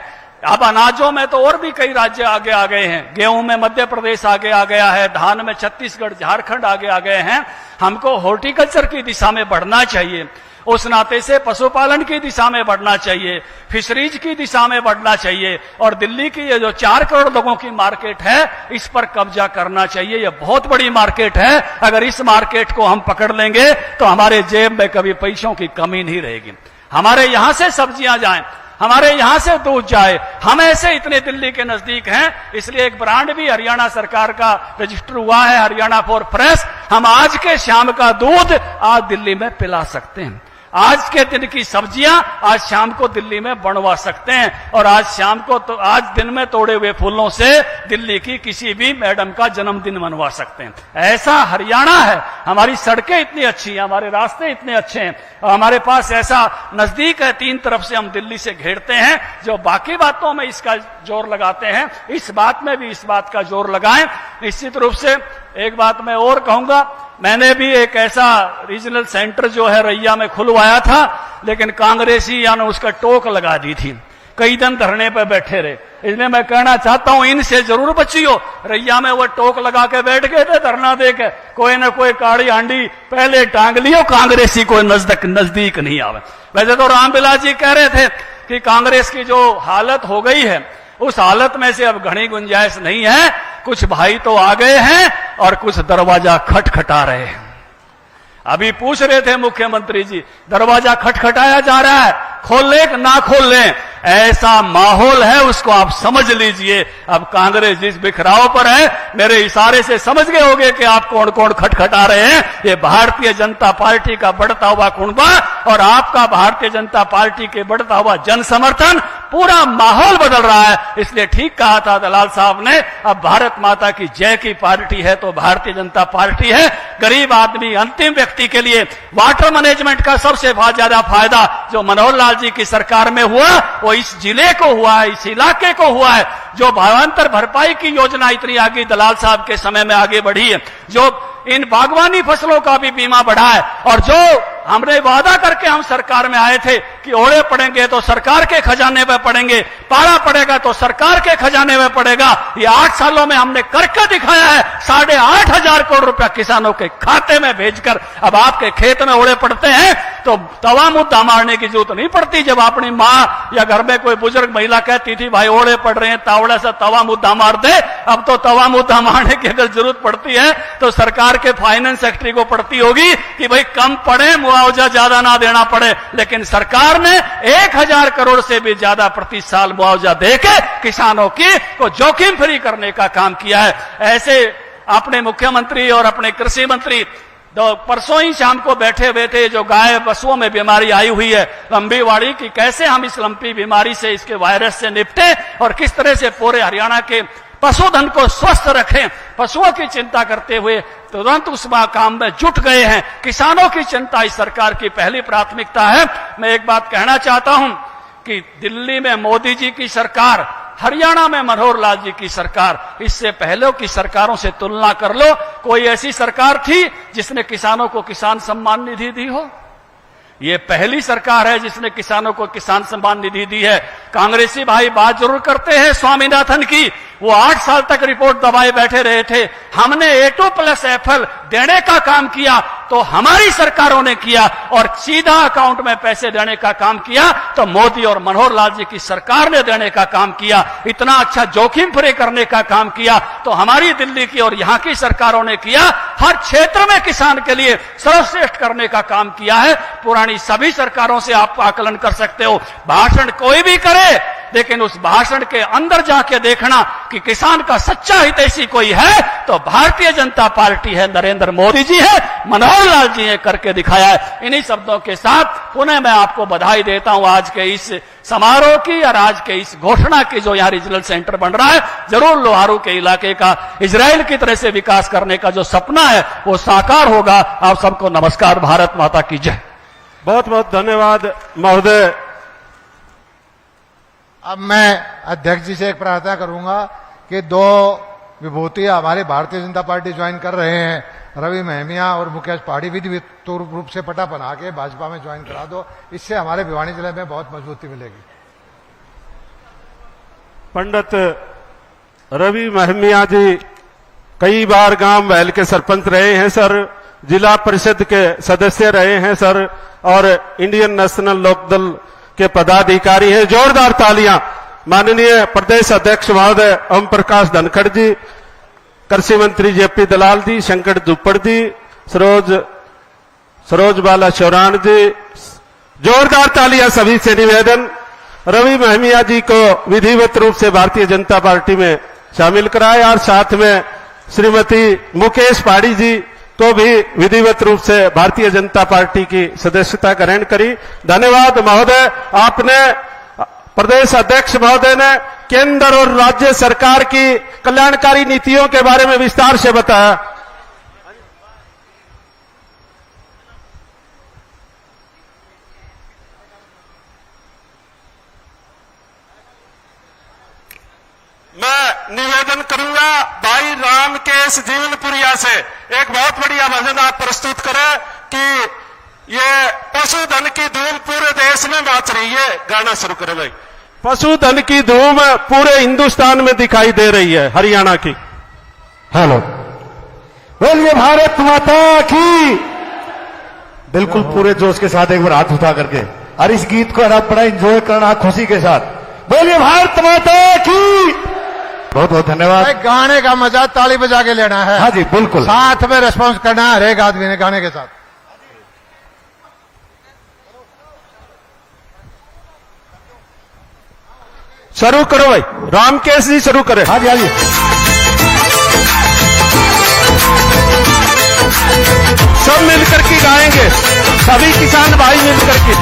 अब अनाजों में तो और भी कई राज्य आगे आ गए हैं। गेहूं में मध्य प्रदेश आगे आ गया है, धान में छत्तीसगढ़, झारखंड आगे आ गए हैं। हमको हॉर्टिकल्चर की दिशा में बढ़ना चाहिए। उस नाते से पशुपालन की दिशा में बढ़ना चाहिए, फिशरीज की दिशा में बढ़ना चाहिए। और दिल्ली की ये जो 4 करोड़ लोगों की मार्केट है, इस पर कब्जा करना चाहिए। ये बहुत बड़ी मार्केट है। अगर इस मार्केट को हम पकड़ लेंगे तो हमारे जेब में कभी पैसों की कमी नहीं रहेगी। हमारे यहां से सब्जियां जाएं, हमारे यहां से दूध जाए। हम ऐसे इतने दिल्ली के नजदीक हैं, इसलिए एक ब्रांड भी हरियाणा सरकार का रजिस्टर हुआ है, हरियाणा फॉर फ्रेश। हम आज के शाम का दूध आज दिल्ली में पिला सकते हैं। आज के दिन की सब्जियां आज शाम को दिल्ली में बनवा सकते हैं। और आज शाम को तो आज दिन में तोड़े हुए फूलों से दिल्ली की किसी भी मैडम का जन्मदिन मनवा सकते हैं। ऐसा हरियाणा है। हमारी सड़कें इतनी अच्छी हैं, हमारे रास्ते इतने अच्छे हैं, और हमारे पास ऐसा नजदीक है, 3 तरफ से हम दिल्ली से घेरते हैं। जो बाकी बातों में इसका जोर लगाते हैं, इस बात में भी इस बात का जोर लगाएं। निश्चित रूप से एक बात मैं और कहूंगा, मैंने भी एक ऐसा रीजनल सेंटर जो है रैया में खुलवाया था, लेकिन कांग्रेसी यानी उसका टोक लगा दी थी। कई दिन धरने पर बैठे रहे। इसलिए मैं कहना चाहता हूं, इनसे जरूर बचियो। रैया में वो टोक लगा के बैठ गए थे धरना दे के, कोई न कोई काड़ी हांडी पहले टांग लियो, कांग्रेसी कोई नजदीक नहीं आवे। वैसे तो रामविलास जी कह रहे थे कि कांग्रेस की जो हालत हो गई है, उस हालत में से अब घनी गुंजाइश नहीं है। कुछ भाई तो आ गए हैं और कुछ दरवाजा खटखटा रहे हैं। अभी पूछ रहे थे मुख्यमंत्री जी, दरवाजा खटखटाया जा रहा है, खोल ले कि ना खोल लें, ऐसा माहौल है, उसको आप समझ लीजिए। अब कांग्रेस जिस बिखराव पर है, मेरे इशारे से समझ गए होंगे कि आप कौन कौन खटखटा रहे हैं। ये भारतीय जनता पार्टी का बढ़ता हुआ कुनबा और आपका भारतीय जनता पार्टी के बढ़ता हुआ जन समर्थन, पूरा माहौल बदल रहा है। इसलिए ठीक कहा था दलाल साहब ने, अब भारत माता की जय की पार्टी है तो भारतीय जनता पार्टी है। गरीब आदमी, अंतिम व्यक्ति के लिए वाटर मैनेजमेंट का सबसे ज्यादा फायदा जो मनोहर लाल जी की सरकार में हुआ, वो इस जिले को हुआ है, इस इलाके को हुआ है। जो भावांतर भरपाई की योजना इतनी आगे दलाल साहब के समय में आगे बढ़ी है, जो इन बागवानी फसलों का भी बीमा बढ़ा है, और जो हमने वादा करके हम सरकार में आए थे कि ओले पड़ेंगे तो सरकार के खजाने में पड़ेंगे, पाला पड़ेगा तो सरकार के खजाने में पड़ेगा, ये 8 सालों में हमने करके दिखाया है। 8,500 करोड़ रुपया किसानों के खाते में भेजकर अब आपके खेत में ओले पड़ते हैं तो तवा मुद्दा मारने की जरूरत नहीं पड़ती। जब अपनी माँ या घर में कोई बुजुर्ग महिला कहती थी भाई ओले पड़ रहे हैं, तावड़े से तवा मुद्दा मार दे, अब तो तवा मुद्दा मारने की अगर जरूरत पड़ती है तो सरकार के फाइनेंस सेक्रेटरी को पड़ती होगी कि भाई कम पड़े, मुआवजा ज्यादा ना देना पड़े। लेकिन सरकार ने 1,000 करोड़ से भी ज्यादा प्रति साल मुआवजा देके किसानों की को जोखिम फ्री करने का काम किया है। ऐसे अपने मुख्यमंत्री और अपने कृषि मंत्री परसों ही शाम को बैठे हुए थे, जो गाय पशुओं में बीमारी आई हुई है लंबीवाड़ी की, कैसे हम इस लंबी बीमारी से, इसके वायरस से निपटे और किस तरह से पूरे हरियाणा के पशुधन को स्वस्थ रखें। पशुओं की चिंता करते हुए तुरंत उस काम में जुट गए हैं। किसानों की चिंता इस सरकार की पहली प्राथमिकता है। मैं एक बात कहना चाहता हूं कि दिल्ली में मोदी जी की सरकार, हरियाणा में मनोहर लाल जी की सरकार, इससे पहले की सरकारों से तुलना कर लो। कोई ऐसी सरकार थी जिसने किसानों को किसान सम्मान निधि दी हो? ये पहली सरकार है जिसने किसानों को किसान सम्मान निधि दी है। कांग्रेसी भाई बात जरूर करते हैं स्वामीनाथन की, वो 8 साल तक रिपोर्ट दबाए बैठे रहे थे। हमने A2+FL देने का काम किया तो हमारी सरकारों ने किया, और सीधा अकाउंट में पैसे देने का काम किया तो मोदी और मनोहर लाल जी की सरकार ने देने का काम किया। इतना अच्छा जोखिम फ्री करने का काम किया तो हमारी दिल्ली की और यहां की सरकारों ने किया। हर क्षेत्र में किसान के लिए सर्वश्रेष्ठ करने का काम किया है। पुरानी सभी सरकारों से आप आकलन कर सकते हो। भाषण कोई भी करे, लेकिन उस भाषण के अंदर जाके देखना कि किसान का सच्चा हितैषी कोई है तो भारतीय जनता पार्टी है, नरेंद्र मोदी जी है, मनोहर लाल जी ने करके दिखाया है। इन्हीं शब्दों के साथ पुनः मैं आपको बधाई देता हूं आज के इस समारोह की और आज के इस घोषणा की जो यहां रीजनल सेंटर बन रहा है। जरूर लोहारू के इलाके का इजराइल की तरह से विकास करने का जो सपना है वो साकार होगा। आप सबको नमस्कार, भारत माता की जय। बहुत बहुत धन्यवाद महोदय। अब मैं अध्यक्ष जी से एक प्रार्थना करूंगा कि 2 विभूति हमारी भारतीय जनता पार्टी ज्वाइन कर रहे हैं, रवि महमिया और मुकेश पहाड़ी, विधिवत रूप से पटा बना के भाजपा में ज्वाइन करा दो। इससे हमारे भिवानी जिले में बहुत मजबूती मिलेगी। पंडित रवि महमिया जी कई बार गांव महल के सरपंच रहे हैं सर, जिला परिषद के सदस्य रहे हैं सर, और इंडियन नेशनल लोकदल के पदाधिकारी हैं। जोरदार तालियां माननीय प्रदेश अध्यक्ष महोदय ओम प्रकाश धनखड़ जी, कृषि मंत्री जेपी दलाल जी, शंकर दुप्पड़ जी, सरोज बाला चौरान जी। जोरदार तालियां सभी से निवेदन। रवि महमिया जी को विधिवत रूप से भारतीय जनता पार्टी में शामिल कराए और साथ में श्रीमती मुकेश पहाड़ी जी को भी विधिवत रूप से भारतीय जनता पार्टी की सदस्यता ग्रहण करी। धन्यवाद महोदय। आपने प्रदेश अध्यक्ष महोदय ने केंद्र और राज्य सरकार की कल्याणकारी नीतियों के बारे में विस्तार से बताया। मैं निवेदन करूंगा भाई रामकेश जीवनपुरिया से एक बहुत बढ़िया भजन आप प्रस्तुत करें कि ये पशुधन की धूम पूरे देश में नाच रही है। गाना शुरू करें भाई। पशुधन की धूम पूरे हिंदुस्तान में दिखाई दे रही है, हरियाणा की। हेलो, बोलिए भारत माता की। बिल्कुल पूरे जोश के साथ एक बार हाथ उठा करके, और इस गीत को आप बड़ा एंजॉय करना खुशी के साथ। बोलिए भारत माता की। बहुत बहुत धन्यवाद। गाने का मजा ताली बजा के लेना है। हाँ जी बिल्कुल, साथ में रिस्पॉन्स करना है हर एक आदमी ने गाने के साथ। शुरू करो भाई, रामकेश जी शुरू करें। हाँ जी हाँ जी। सब मिलकर के गाएंगे, सभी किसान भाई मिलकर के।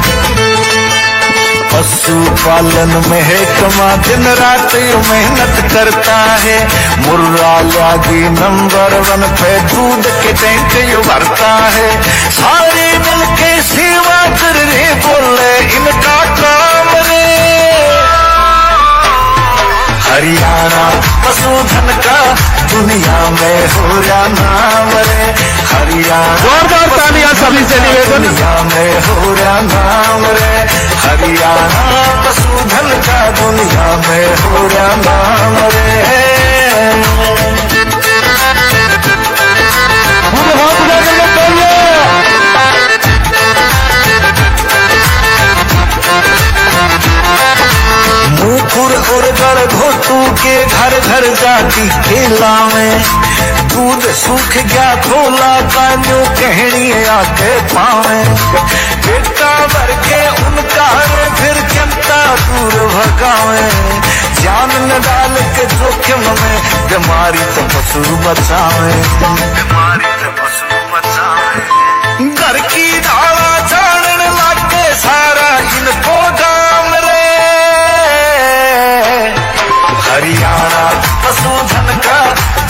पशुपालन में है कमा दिन रात मेहनत करता है। मुर्रा लागी नंबर 1 पे दूध के टैंक यू भरता है। सारे मिलके सेवा कर रे बोले इनका काम रे। हरियाणा पशुधन का दुनिया में हो रहा नाम रे। हरियाणा जोरदार तालियां सभी से निवेदन। दुनिया में हो रहा नाम रे। हरियाणा पशुधन का दुनिया में हो रहा नाम रे। मुकुर और गढ़ घोटू के घर घर जाती खेला में। दूध सूख गया खोला कान्यू कहनी आके पावे। बेटा भर के उनका फिर जनता दूर भगावे। जान न डाल के जोखिम में बीमारी तो पशु बचावे। बीमारी तो पशु बचावे। घर की धारा जानने लागे सारा इनको काम रे। हरियाणा पशुधन का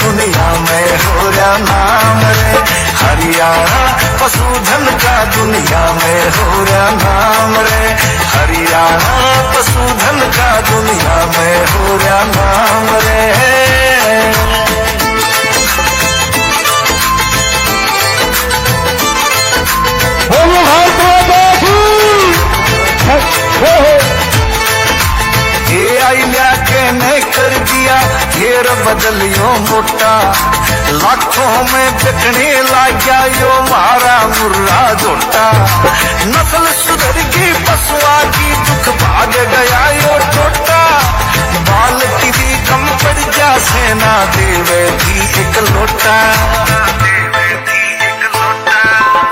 दुनिया में हो रहा नाम रे। हरियाणा पशुधन का दुनिया में हो रहा नाम रे। हरियाणा पशुधन का दुनिया में हो रहा नाम रे। बोलिए भारत माता की। शेर बदलियो मोटा, लाखों में बिकने लगा यो मारा मुर्रा जोटा। नस्ल सुधर की पशुआ की दुख भाग गया यो छोटा, बाल की भी कम पड़ जा सेना देवे थी एक लोटा।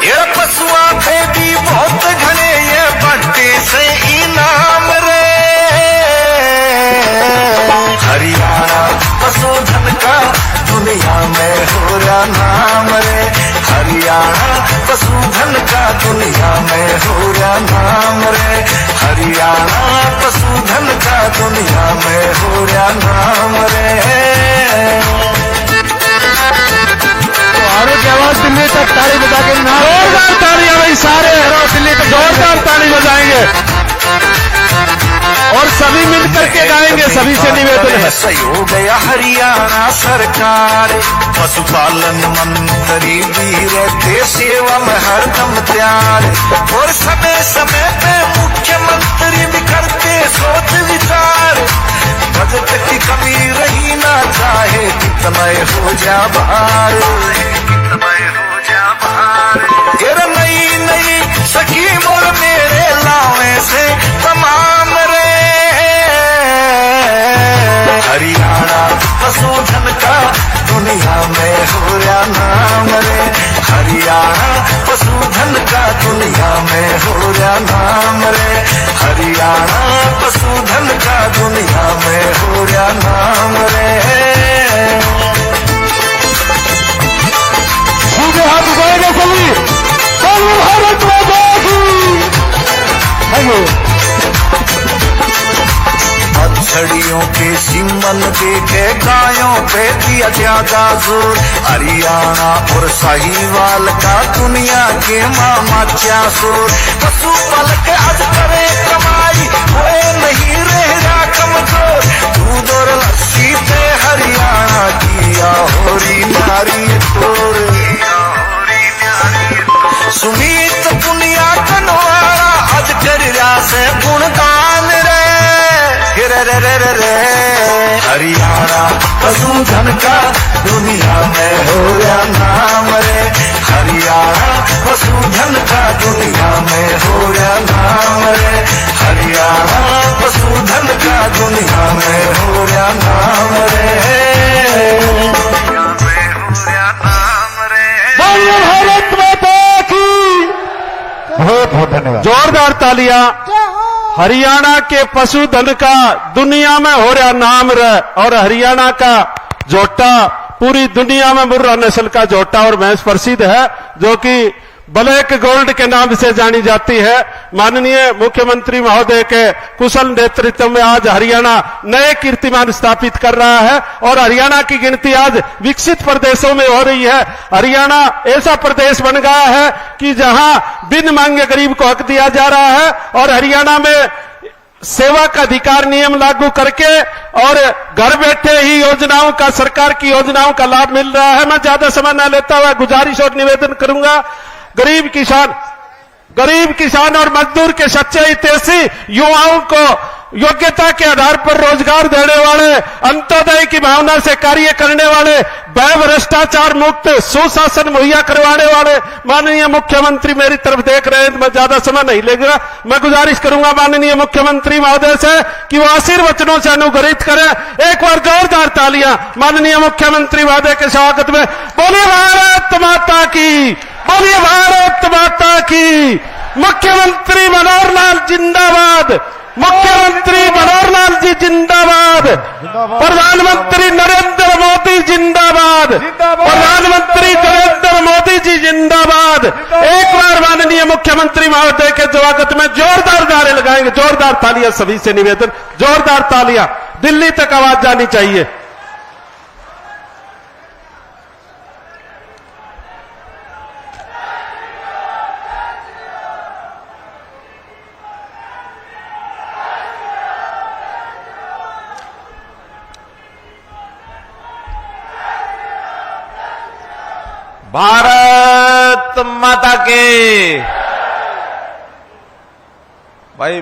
ये पशुआ पे भी बहुत घने ये बट्टे से इनाम रे। हरियाणा पशुधन का दुनिया में हो रहा नाम रे। हरियाणा पशुधन का दुनिया में हो रहा नाम रे। हरियाणा पशुधन का दुनिया में हो रहा नाम रे। की आवाज दिल्ली तक ताली बजा के जोरदार तालियां भाई, सारे दिल्ली तक जोरदार ताली बजाएंगे और सभी मिलकर के गाएंगे। सभी से निवेदन है। सहयोग गया हरियाणा सरकार, पशुपालन मंत्री भी रहते सेवा में हरदम तैयार। और समय समय पे मुख्यमंत्री भी करते सोच विचार, बजट की कमी रही ना चाहे कितना हो जा भार। नई नई स्कीम और मेरे लावे से तमाम रे। हरियाणा पशुधन का दुनिया में हो रहा नाम रे। हरियाणा पशुधन का दुनिया में हो रहा नाम रे। हरियाणा पशुधन का दुनिया में हो रहा नाम रे। हाथ उठाएंगे सभी, भारत माता की। छड़ियों के सिमन देखे गायों पे दिया ज्यादा जोर। हरियाणा और साहिवाल का दुनिया के मामा क्या शोर। पशु पाल के आज करे कमाई होए नहीं रहा कमजोर। दूध और लस्सी पे हरियाणा किया होरी नारी तोर। सुमीत दुनिया कनवारा आज कर रहा से गुणगान रे। हरियाणा पशुधन का दुनिया में हो रहा नाम रे। हरियाणा पशुधन का दुनिया में हो रहा नाम रे। हरियाणा पशुधन का दुनिया में हो रहा नाम रे। भारत माता की। बहुत बहुत धन्यवाद। जोरदार तालियां। हरियाणा के पशुधन का दुनिया में हो रहा नाम रे। और हरियाणा का जोटा पूरी दुनिया में मुर्रा नस्ल का जोटा और भैंस प्रसिद्ध है, जो कि ब्लैक गोल्ड के नाम से जानी जाती है। माननीय मुख्यमंत्री महोदय के कुशल नेतृत्व में आज हरियाणा नए कीर्तिमान स्थापित कर रहा है और हरियाणा की गिनती आज विकसित प्रदेशों में हो रही है। हरियाणा ऐसा प्रदेश बन गया है कि जहां बिन मांगे गरीब को हक दिया जा रहा है और हरियाणा में सेवा का अधिकार नियम लागू करके और घर बैठे ही योजनाओं का, सरकार की योजनाओं का लाभ मिल रहा है। मैं ज्यादा समय न लेता हुआ गुजारिश और निवेदन करूंगा, गरीब किसान और मजदूर के सच्चे हितैषी, युवाओं को योग्यता के आधार पर रोजगार देने वाले, अंत्योदय की भावना से कार्य करने वाले, भय भ्रष्टाचार मुक्त सुशासन मुहैया करवाने वाले माननीय मुख्यमंत्री मेरी तरफ देख रहे हैं तो मैं ज्यादा समय नहीं लेगा। मैं गुजारिश करूंगा माननीय मुख्यमंत्री महोदय से कि वो आशीर्वचनों से अनुग्रहित करें। एक बार जोरदार तालियां माननीय मुख्यमंत्री महोदय के स्वागत में। बोलिए भारत माता की, बोलिए भारत माता की। मुख्यमंत्री मनोहर लाल जिंदाबाद, मुख्यमंत्री मनोहर लाल जी जिंदाबाद, प्रधानमंत्री नरेंद्र मोदी जिंदाबाद, प्रधानमंत्री नरेंद्र मोदी जी जिंदाबाद। एक बार माननीय मुख्यमंत्री महोदय के स्वागत में जोरदार नारे लगाएंगे। जोरदार तालियां सभी से निवेदन, जोरदार तालियां, दिल्ली तक आवाज जानी चाहिए। भारत माता के। भाई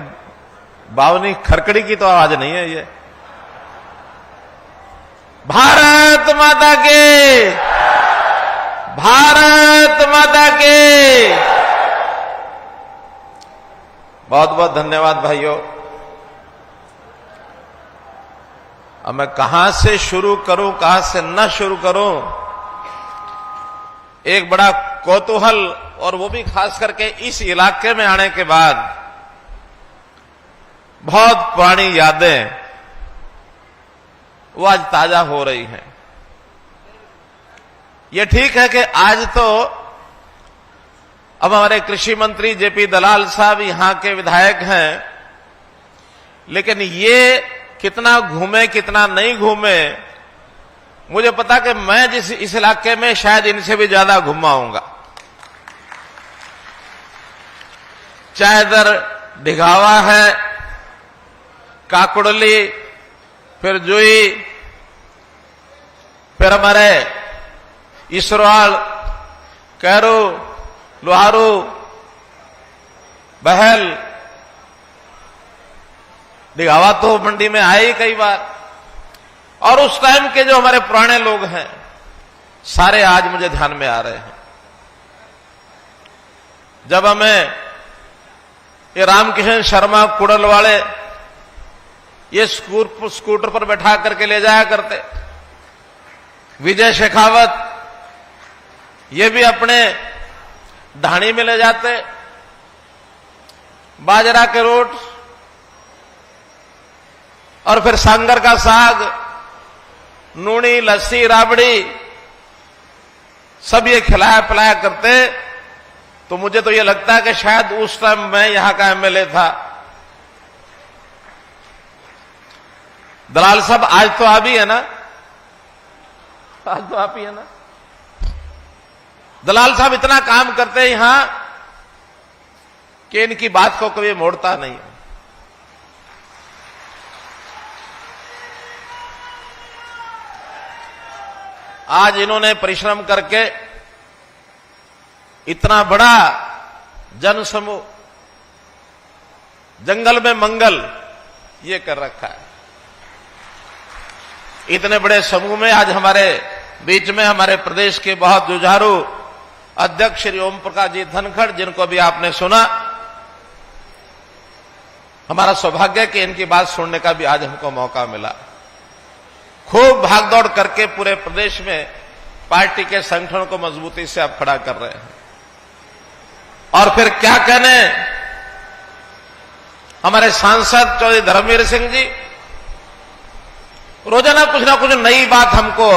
बावनी खरकड़ी की तो आवाज नहीं है ये। भारत माता के, भारत माता के। बहुत बहुत धन्यवाद भाइयों। अब मैं कहां से शुरू करूं, कहां से न शुरू करूं, एक बड़ा कौतूहल, और वो भी खास करके इस इलाके में आने के बाद बहुत पुरानी यादें वो आज ताजा हो रही हैं। ये ठीक है कि आज तो अब हमारे कृषि मंत्री जेपी दलाल साहब यहां के विधायक हैं, लेकिन ये कितना घूमे कितना नहीं घूमे, मुझे पता कि मैं जिस इस इलाके में शायद इनसे भी ज्यादा घुमा हूंगा। चाहे इधर ढिघावा है, काकुड़ली, फिर जुई, फिर हमारे इसरवाल, कैरू, लोहारू, बहल, ढिघावा तो मंडी में आए ही कई बार। और उस टाइम के जो हमारे पुराने लोग हैं सारे आज मुझे ध्यान में आ रहे हैं। जब हमें ये रामकिशन शर्मा कुड़ल वाले ये स्कूटर पर बैठा करके ले जाया करते, विजय शेखावत ये भी अपने ढाणी में ले जाते, बाजरा के रोट और फिर सांगर का साग, नूनी, लस्सी, राबड़ी सब ये खिलाया पिलाया करते। तो मुझे तो ये लगता है कि शायद उस टाइम मैं यहां का एमएलए था। दलाल साहब आज तो आप ही है ना, आज तो आप ही है ना। दलाल साहब इतना काम करते हैं यहां कि इनकी बात को कभी मोड़ता नहीं। आज इन्होंने परिश्रम करके इतना बड़ा जन समूह, जंगल में मंगल ये कर रखा है। इतने बड़े समूह में आज हमारे बीच में हमारे प्रदेश के बहुत जुझारू अध्यक्ष श्री ओम प्रकाश जी धनखड़, जिनको भी आपने सुना, हमारा सौभाग्य कि इनकी बात सुनने का भी आज हमको मौका मिला। खूब भागदौड़ करके पूरे प्रदेश में पार्टी के संगठन को मजबूती से आप खड़ा कर रहे हैं। और फिर क्या कहने हमारे सांसद चौधरी धर्मवीर सिंह जी, रोजाना कुछ ना कुछ नई बात हमको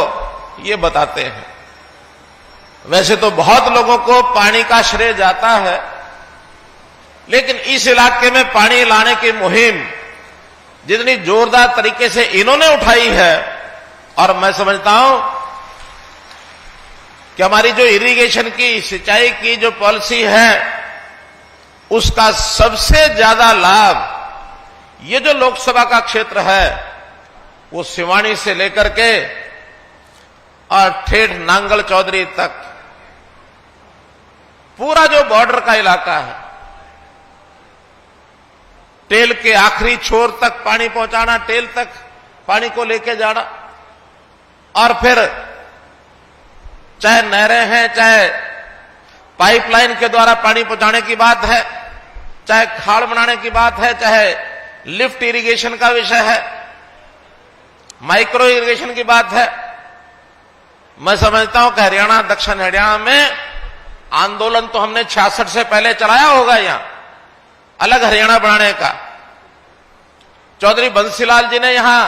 ये बताते हैं। वैसे तो बहुत लोगों को पानी का श्रेय जाता है, लेकिन इस इलाके में पानी लाने की मुहिम जितनी जोरदार तरीके से इन्होंने उठाई है, और मैं समझता हूं कि हमारी जो इरिगेशन की, सिंचाई की जो पॉलिसी है, उसका सबसे ज्यादा लाभ ये जो लोकसभा का क्षेत्र है वो सिवानी से लेकर के और ठेठ नांगल चौधरी तक पूरा जो बॉर्डर का इलाका है, टेल के आखिरी छोर तक पानी पहुंचाना, टेल तक पानी को लेके जाना, और फिर चाहे नहरें हैं, चाहे पाइपलाइन के द्वारा पानी पहुंचाने की बात है, चाहे खाड़ बनाने की बात है, चाहे लिफ्ट इरिगेशन का विषय है, माइक्रो इरिगेशन की बात है। मैं समझता हूं कि हरियाणा, दक्षिण हरियाणा में आंदोलन तो हमने 66 से पहले चलाया होगा यहां अलग हरियाणा बनाने का। चौधरी बंसीलाल जी ने यहां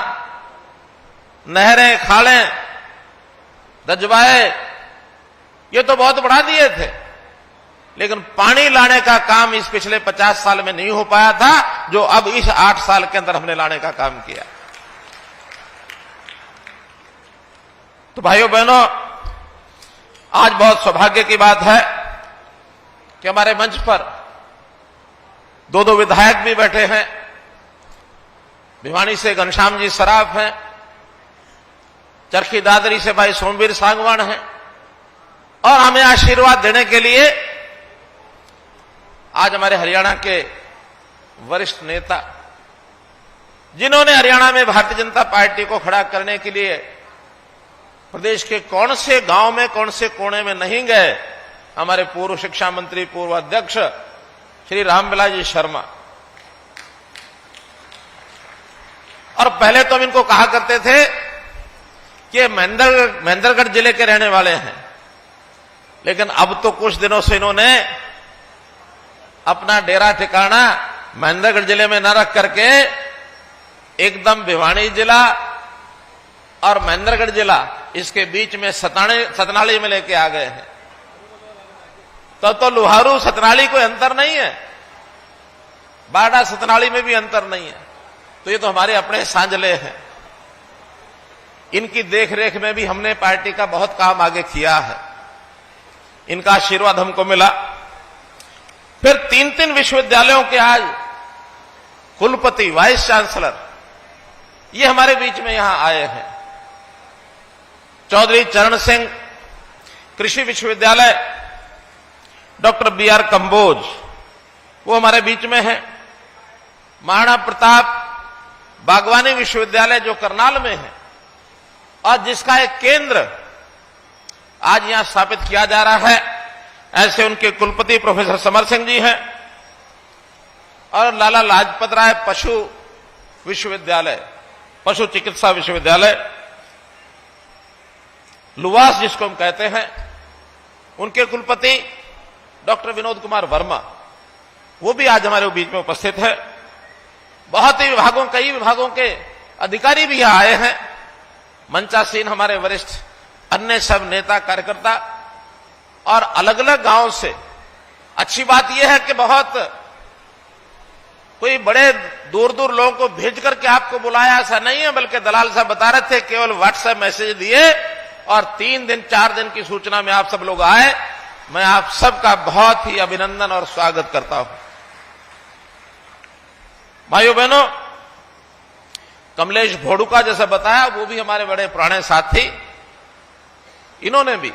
नहरें, खालें, दजवाए ये तो बहुत बढ़ा दिए थे, लेकिन पानी लाने का काम इस पिछले 50 साल में नहीं हो पाया था, जो अब इस 8 साल के अंदर हमने लाने का काम किया। तो भाइयों बहनों, आज बहुत सौभाग्य की बात है कि हमारे मंच पर दो विधायक भी बैठे हैं। भिवानी से घनश्याम जी सराफ हैं, चरखी दादरी से भाई सोमवीर सांगवान हैं, और हमें आशीर्वाद देने के लिए आज हमारे हरियाणा के वरिष्ठ नेता, जिन्होंने हरियाणा में भारतीय जनता पार्टी को खड़ा करने के लिए प्रदेश के कौन से गांव में, कौन से कोने में नहीं गए हमारे पूर्व शिक्षा मंत्री, पूर्व अध्यक्ष श्री रामविलास जी शर्मा। और पहले तो हम इनको कहा करते थे कि महेंद्रगढ़ जिले के रहने वाले हैं, लेकिन अब तो कुछ दिनों से इन्होंने अपना डेरा ठिकाना महेंद्रगढ़ जिले में न रख करके एकदम भिवानी जिला और महेंद्रगढ़ जिला इसके बीच में सतनाली में लेके आ गए हैं। तो लुहारू सतनाली कोई अंतर नहीं है, बाड़ा सतनाली में भी अंतर नहीं है। तो ये तो हमारे अपने सांझले हैं। इनकी देखरेख में भी हमने पार्टी का बहुत काम आगे किया है, इनका आशीर्वाद हमको मिला। फिर 3 विश्वविद्यालयों के आज कुलपति, वाइस चांसलर ये हमारे बीच में यहां आए हैं। चौधरी चरण सिंह कृषि विश्वविद्यालय, डॉक्टर BR कंबोज वो हमारे बीच में है। महाराणा प्रताप बागवानी विश्वविद्यालय जो करनाल में है और जिसका एक केंद्र आज यहां स्थापित किया जा रहा है, ऐसे उनके कुलपति प्रोफेसर समर सिंह जी हैं। और लाला लाजपत राय पशु विश्वविद्यालय, पशु चिकित्सा विश्वविद्यालय लुवास जिसको हम कहते हैं, उनके कुलपति डॉक्टर विनोद कुमार वर्मा वो भी आज हमारे बीच में उपस्थित है। बहुत ही विभागों, कई विभागों के अधिकारी भी यहां आए हैं। मंचासीन हमारे वरिष्ठ अन्य सब नेता कार्यकर्ता और अलग अलग गांव से। अच्छी बात यह है कि बहुत कोई बड़े दूर दूर लोगों को भेज करके आपको बुलाया ऐसा नहीं है, बल्कि दलाल साहब बता रहे थे केवल व्हाट्सएप मैसेज दिए और 3 दिन 4 दिन की सूचना में आप सब लोग आए। मैं आप सबका बहुत ही अभिनंदन और स्वागत करता हूं। भाइयों बहनों, कमलेश भोड़ुका जैसा बताया वो भी हमारे बड़े पुराने साथी, इन्होंने भी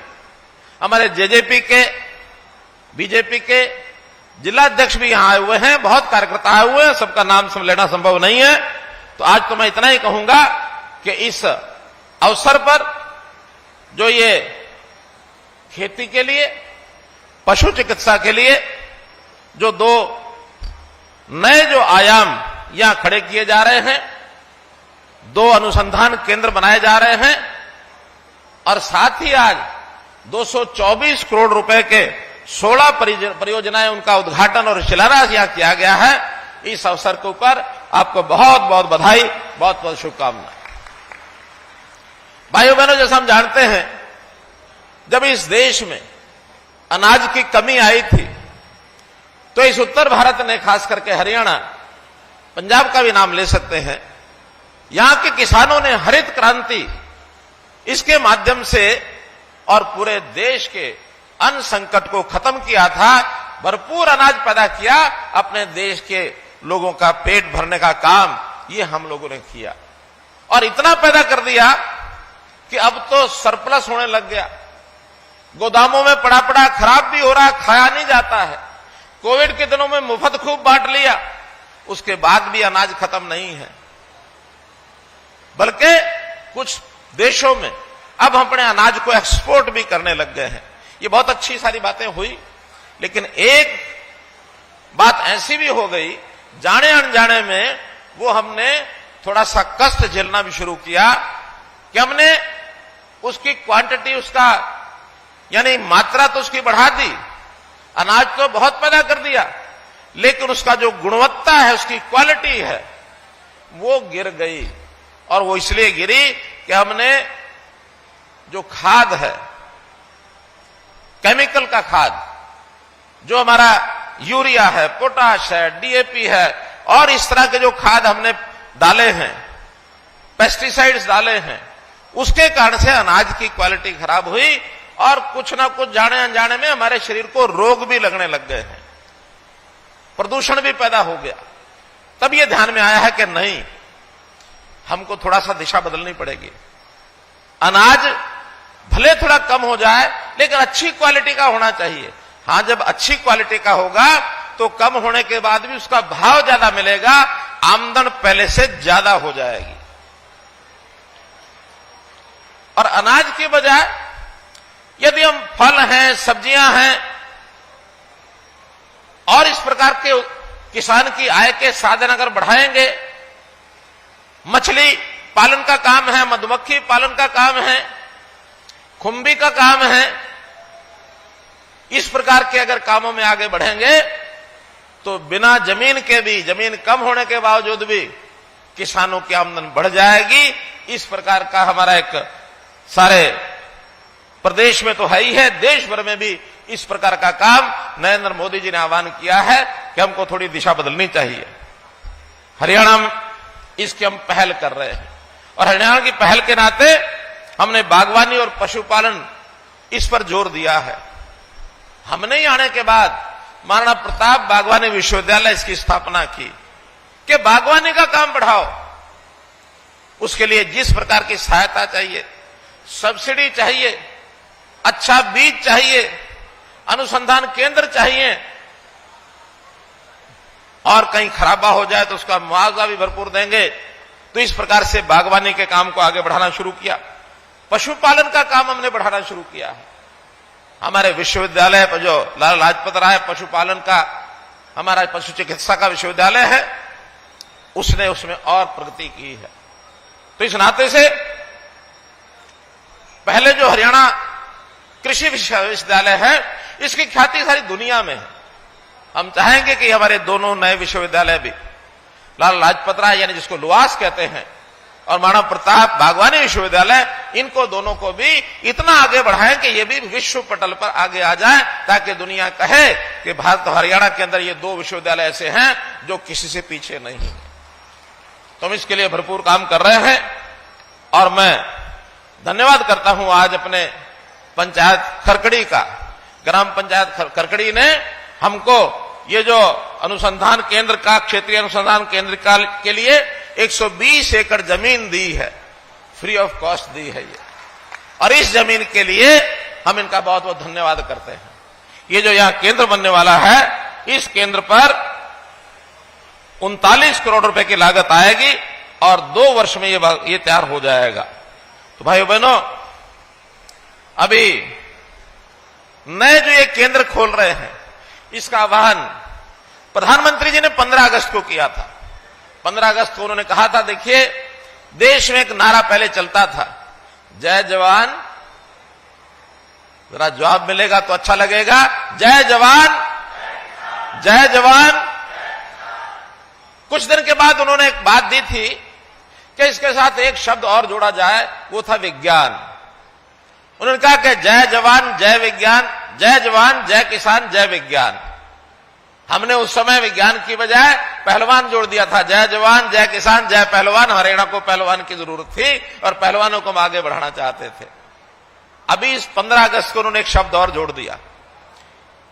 हमारे जेजेपी के, बीजेपी के जिला अध्यक्ष भी यहां आए हुए हैं। बहुत कार्यकर्ता आए हुए हैं, सबका नाम लेना संभव नहीं है। तो आज तो मैं इतना ही कहूंगा कि इस अवसर पर जो ये खेती के लिए, पशु चिकित्सा के लिए जो 2 नए जो आयाम यहां खड़े किए जा रहे हैं, 2 अनुसंधान केंद्र बनाए जा रहे हैं और साथ ही आज 224 करोड़ रुपए के 16 परियोजनाएं, उनका उद्घाटन और शिलान्यास यहां किया गया है। इस अवसर के ऊपर आपको बहुत बहुत बधाई, बहुत बहुत शुभकामनाएं। भाइयों बहनों, जैसा हम जानते हैं, जब इस देश में अनाज की कमी आई थी तो इस उत्तर भारत ने, खास करके हरियाणा, पंजाब का भी नाम ले सकते हैं, यहां के किसानों ने हरित क्रांति इसके माध्यम से और पूरे देश के अन्न संकट को खत्म किया था। भरपूर अनाज पैदा किया, अपने देश के लोगों का पेट भरने का काम ये हम लोगों ने किया और इतना पैदा कर दिया कि अब तो सरप्लस होने लग गया। गोदामों में पड़ा पड़ा खराब भी हो रहा, खाया नहीं जाता है। कोविड के दिनों में मुफ्त खूब बांट लिया, उसके बाद भी अनाज खत्म नहीं है, बल्कि कुछ देशों में अब हम अपने अनाज को एक्सपोर्ट भी करने लग गए हैं। ये बहुत अच्छी सारी बातें हुई, लेकिन एक बात ऐसी भी हो गई, जाने अनजाने में वो हमने थोड़ा सा कष्ट झेलना भी शुरू किया कि हमने उसकी क्वांटिटी, उसका यानी मात्रा तो उसकी बढ़ा दी, अनाज तो बहुत पैदा कर दिया, लेकिन उसका जो गुणवत्ता है, उसकी क्वालिटी है, वो गिर गई। और वो इसलिए गिरी कि हमने जो खाद है, केमिकल का खाद, जो हमारा यूरिया है, पोटाश है, डीएपी है और इस तरह के जो खाद हमने डाले हैं, पेस्टिसाइड्स डाले हैं, उसके कारण से अनाज की क्वालिटी खराब हुई और कुछ ना कुछ जाने अनजाने में हमारे शरीर को रोग भी लगने लग गए हैं, प्रदूषण भी पैदा हो गया। तब ये ध्यान में आया है कि नहीं, हमको थोड़ा सा दिशा बदलनी पड़ेगी। अनाज भले थोड़ा कम हो जाए, लेकिन अच्छी क्वालिटी का होना चाहिए। हां, जब अच्छी क्वालिटी का होगा तो कम होने के बाद भी उसका भाव ज्यादा मिलेगा, आमदन पहले से ज्यादा हो जाएगी। और अनाज के बजाय यदि हम फल हैं, सब्जियां हैं और इस प्रकार के किसान की आय के साधन अगर बढ़ाएंगे, मछली पालन का काम है, मधुमक्खी पालन का काम है, खुंबी का काम है, इस प्रकार के अगर कामों में आगे बढ़ेंगे तो बिना जमीन के भी, जमीन कम होने के बावजूद भी किसानों की आमदन बढ़ जाएगी। इस प्रकार का हमारा एक सारे प्रदेश में तो है ही है, देश भर में भी इस प्रकार का काम नरेंद्र मोदी जी ने आह्वान किया है कि हमको थोड़ी दिशा बदलनी चाहिए। हरियाणा में इसकी हम पहल कर रहे हैं और हरियाणा की पहल के नाते हमने बागवानी और पशुपालन इस पर जोर दिया है। हमने ही आने के बाद महाराणा प्रताप बागवानी विश्वविद्यालय इसकी स्थापना की कि बागवानी का काम बढ़ाओ। उसके लिए जिस प्रकार की सहायता चाहिए, सब्सिडी चाहिए, अच्छा बीज चाहिए, अनुसंधान केंद्र चाहिए और कहीं खराबा हो जाए तो उसका मुआवजा भी भरपूर देंगे। तो इस प्रकार से बागवानी के काम को आगे बढ़ाना शुरू किया। पशुपालन का काम हमने बढ़ाना शुरू किया है। हमारे विश्वविद्यालय पर जो लाला लाजपत राय पशुपालन का, हमारा पशु चिकित्सा का विश्वविद्यालय है, उसने उसमें और प्रगति की है। तो इस नाते से पहले जो हरियाणा कृषि विश्वविद्यालय है, इसकी ख्याति सारी दुनिया में है। हम चाहेंगे कि हमारे दोनों नए विश्वविद्यालय भी, लाला लाजपत राय यानी जिसको लुआस कहते हैं और महाराणा प्रताप बागवानी विश्वविद्यालय, इनको दोनों को भी इतना आगे बढ़ाएं कि ये भी विश्व पटल पर आगे आ जाए, ताकि दुनिया कहे कि भारत और हरियाणा के अंदर ये दो विश्वविद्यालय ऐसे हैं जो किसी से पीछे नहीं है। तो हम इसके लिए भरपूर काम कर रहे हैं और मैं धन्यवाद करता हूं आज अपने पंचायत खरकड़ी का, ग्राम पंचायत खरकड़ी ने हमको ये जो अनुसंधान केंद्र का, क्षेत्रीय अनुसंधान केंद्र का के लिए 120 एकड़ जमीन दी है, फ्री ऑफ कॉस्ट दी है ये। और इस जमीन के लिए हम इनका बहुत बहुत धन्यवाद करते हैं। ये जो यहां केंद्र बनने वाला है, इस केंद्र पर 39 करोड़ रुपए की लागत आएगी और 2 वर्ष में ये तैयार हो जाएगा। तो भाइयों बहनों, अभी नए जो ये केंद्र खोल रहे हैं, इसका आह्वान प्रधानमंत्री जी ने 15 अगस्त को किया था। 15 अगस्त को उन्होंने कहा था, देखिए देश में एक नारा पहले चलता था, जय जवान, जरा जवाब मिलेगा तो अच्छा लगेगा, जय जवान जय जवान। कुछ दिन के बाद उन्होंने एक बात दी थी कि इसके साथ एक शब्द और जोड़ा जाए, वो था विज्ञान। उन्होंने कहा कि जय जवान जय विज्ञान, जय जवान जय किसान जय विज्ञान। हमने उस समय विज्ञान की बजाय पहलवान जोड़ दिया था, जय जवान जय किसान जय पहलवान। हरियाणा को पहलवान की जरूरत थी और पहलवानों को हम आगे बढ़ाना चाहते थे। अभी इस 15 अगस्त को उन्होंने एक शब्द और जोड़ दिया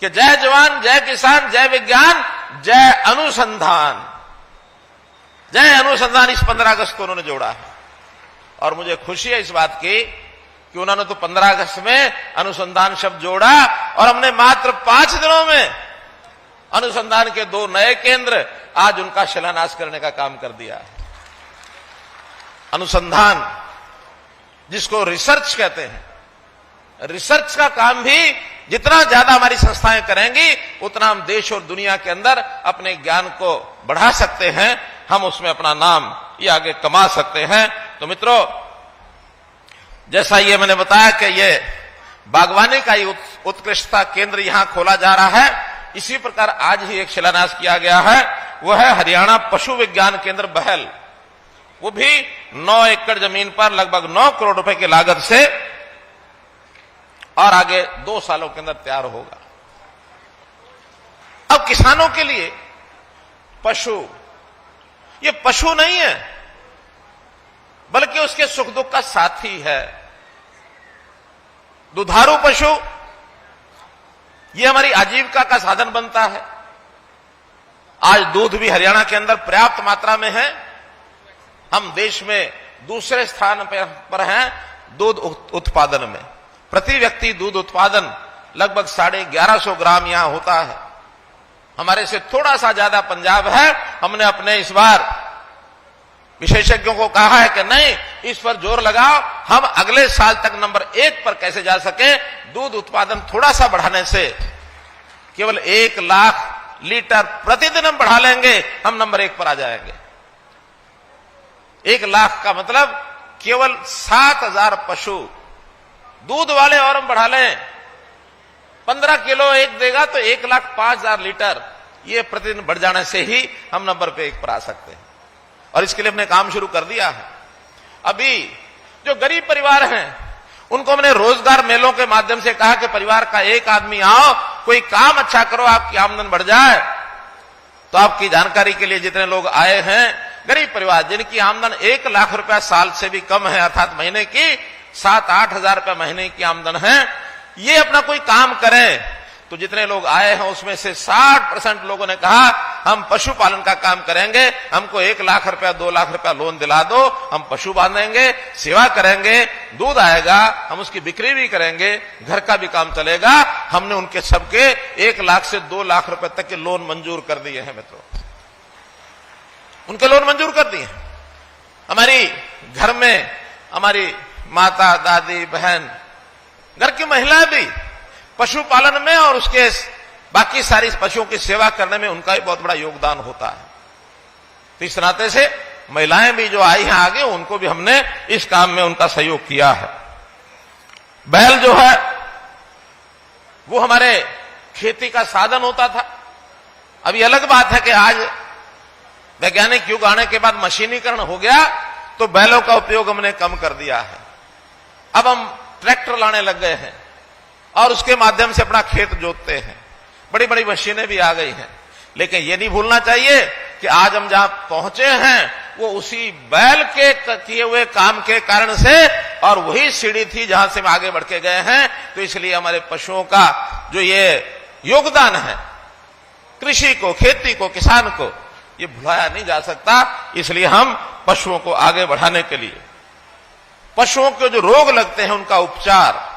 कि जय जवान जय किसान जय विज्ञान जय अनुसंधान। जय अनुसंधान इस 15 अगस्त को उन्होंने जोड़ा है और मुझे खुशी है इस बात की कि उन्होंने तो 15 अगस्त में अनुसंधान शब्द जोड़ा और हमने मात्र 5 दिनों में अनुसंधान के 2 नए केंद्र आज उनका शिलान्यास करने का काम कर दिया है। अनुसंधान जिसको रिसर्च कहते हैं, रिसर्च का काम भी जितना ज्यादा हमारी संस्थाएं करेंगी, उतना हम देश और दुनिया के अंदर अपने ज्ञान को बढ़ा सकते हैं, हम उसमें अपना नाम ये आगे कमा सकते हैं। तो मित्रों, जैसा ये मैंने बताया कि ये बागवानी का ही उत्कृष्टता केंद्र यहां खोला जा रहा है, इसी प्रकार आज ही एक शिलान्यास किया गया है, वह है हरियाणा पशु विज्ञान केंद्र बहल। वो भी 9 एकड़ जमीन पर लगभग 9 करोड़ रुपए की लागत से और आगे 2 सालों के अंदर तैयार होगा। अब किसानों के लिए पशु, ये पशु नहीं है बल्कि उसके सुख दुख का साथी है। दुधारू पशु ये हमारी आजीविका का साधन बनता है। आज दूध भी हरियाणा के अंदर पर्याप्त मात्रा में है। हम देश में दूसरे स्थान पर हैं दूध उत्पादन में। प्रति व्यक्ति दूध उत्पादन लगभग 1150 ग्राम यहां होता है। हमारे से थोड़ा सा ज्यादा पंजाब है। हमने अपने इस बार विशेषज्ञों को कहा है कि नहीं, इस पर जोर लगाओ, हम अगले साल तक नंबर 1 पर कैसे जा सके। दूध उत्पादन थोड़ा सा बढ़ाने से, केवल 1 लाख लीटर प्रतिदिन हम बढ़ा लेंगे, हम नंबर 1 पर आ जाएंगे। 1 लाख का मतलब केवल 7,000 पशु दूध वाले और हम बढ़ा लें, 15 किलो एक देगा तो 1,05,000 लीटर, ये प्रतिदिन बढ़ जाने से ही हम नंबर पे 1 पर आ सकते हैं। और इसके लिए हमने काम शुरू कर दिया है। अभी जो गरीब परिवार हैं उनको हमने रोजगार मेलों के माध्यम से कहा कि परिवार का एक आदमी आओ, कोई काम अच्छा करो, आपकी आमदन बढ़ जाए। तो आपकी जानकारी के लिए जितने लोग आए हैं, गरीब परिवार जिनकी आमदन 1 लाख रुपया साल से भी कम है, अर्थात महीने की 7-8 हजार रुपया महीने की आमदन है, ये अपना कोई काम करें। तो जितने लोग आए हैं उसमें से 60% लोगों ने कहा हम पशुपालन का काम करेंगे, हमको 1 लाख रुपया 2 लाख रुपया लोन दिला दो, हम पशु बांधेंगे, सेवा करेंगे, दूध आएगा, हम उसकी बिक्री भी करेंगे, घर का भी काम चलेगा। हमने उनके सबके 1 लाख से 2 लाख रुपए तक के लोन मंजूर कर दिए हैं मित्रों, उनके लोन मंजूर कर दिए। हमारी घर में हमारी माता, दादी, बहन, घर की महिलाएं भी पशुपालन में और उसके बाकी सारी पशुओं की सेवा करने में उनका भी बहुत बड़ा योगदान होता है। तो इस नाते से महिलाएं भी जो आई हैं आगे, उनको भी हमने इस काम में उनका सहयोग किया है। बैल जो है वो हमारे खेती का साधन होता था। अभी अलग बात है कि आज वैज्ञानिक युग आने के बाद मशीनीकरण हो गया तो बैलों का उपयोग हमने कम कर दिया है। अब हम ट्रैक्टर लाने लग गए हैं और उसके माध्यम से अपना खेत जोतते हैं। बड़ी बड़ी मशीनें भी आ गई हैं, लेकिन ये नहीं भूलना चाहिए कि आज हम जहां पहुंचे हैं वो उसी बैल के किए हुए काम के कारण से, और वही सीढ़ी थी जहां से हम आगे बढ़ के गए हैं। तो इसलिए हमारे पशुओं का जो ये योगदान है कृषि को, खेती को, किसान को, ये भुलाया नहीं जा सकता। इसलिए हम पशुओं को आगे बढ़ाने के लिए, पशुओं के जो रोग लगते हैं उनका उपचार,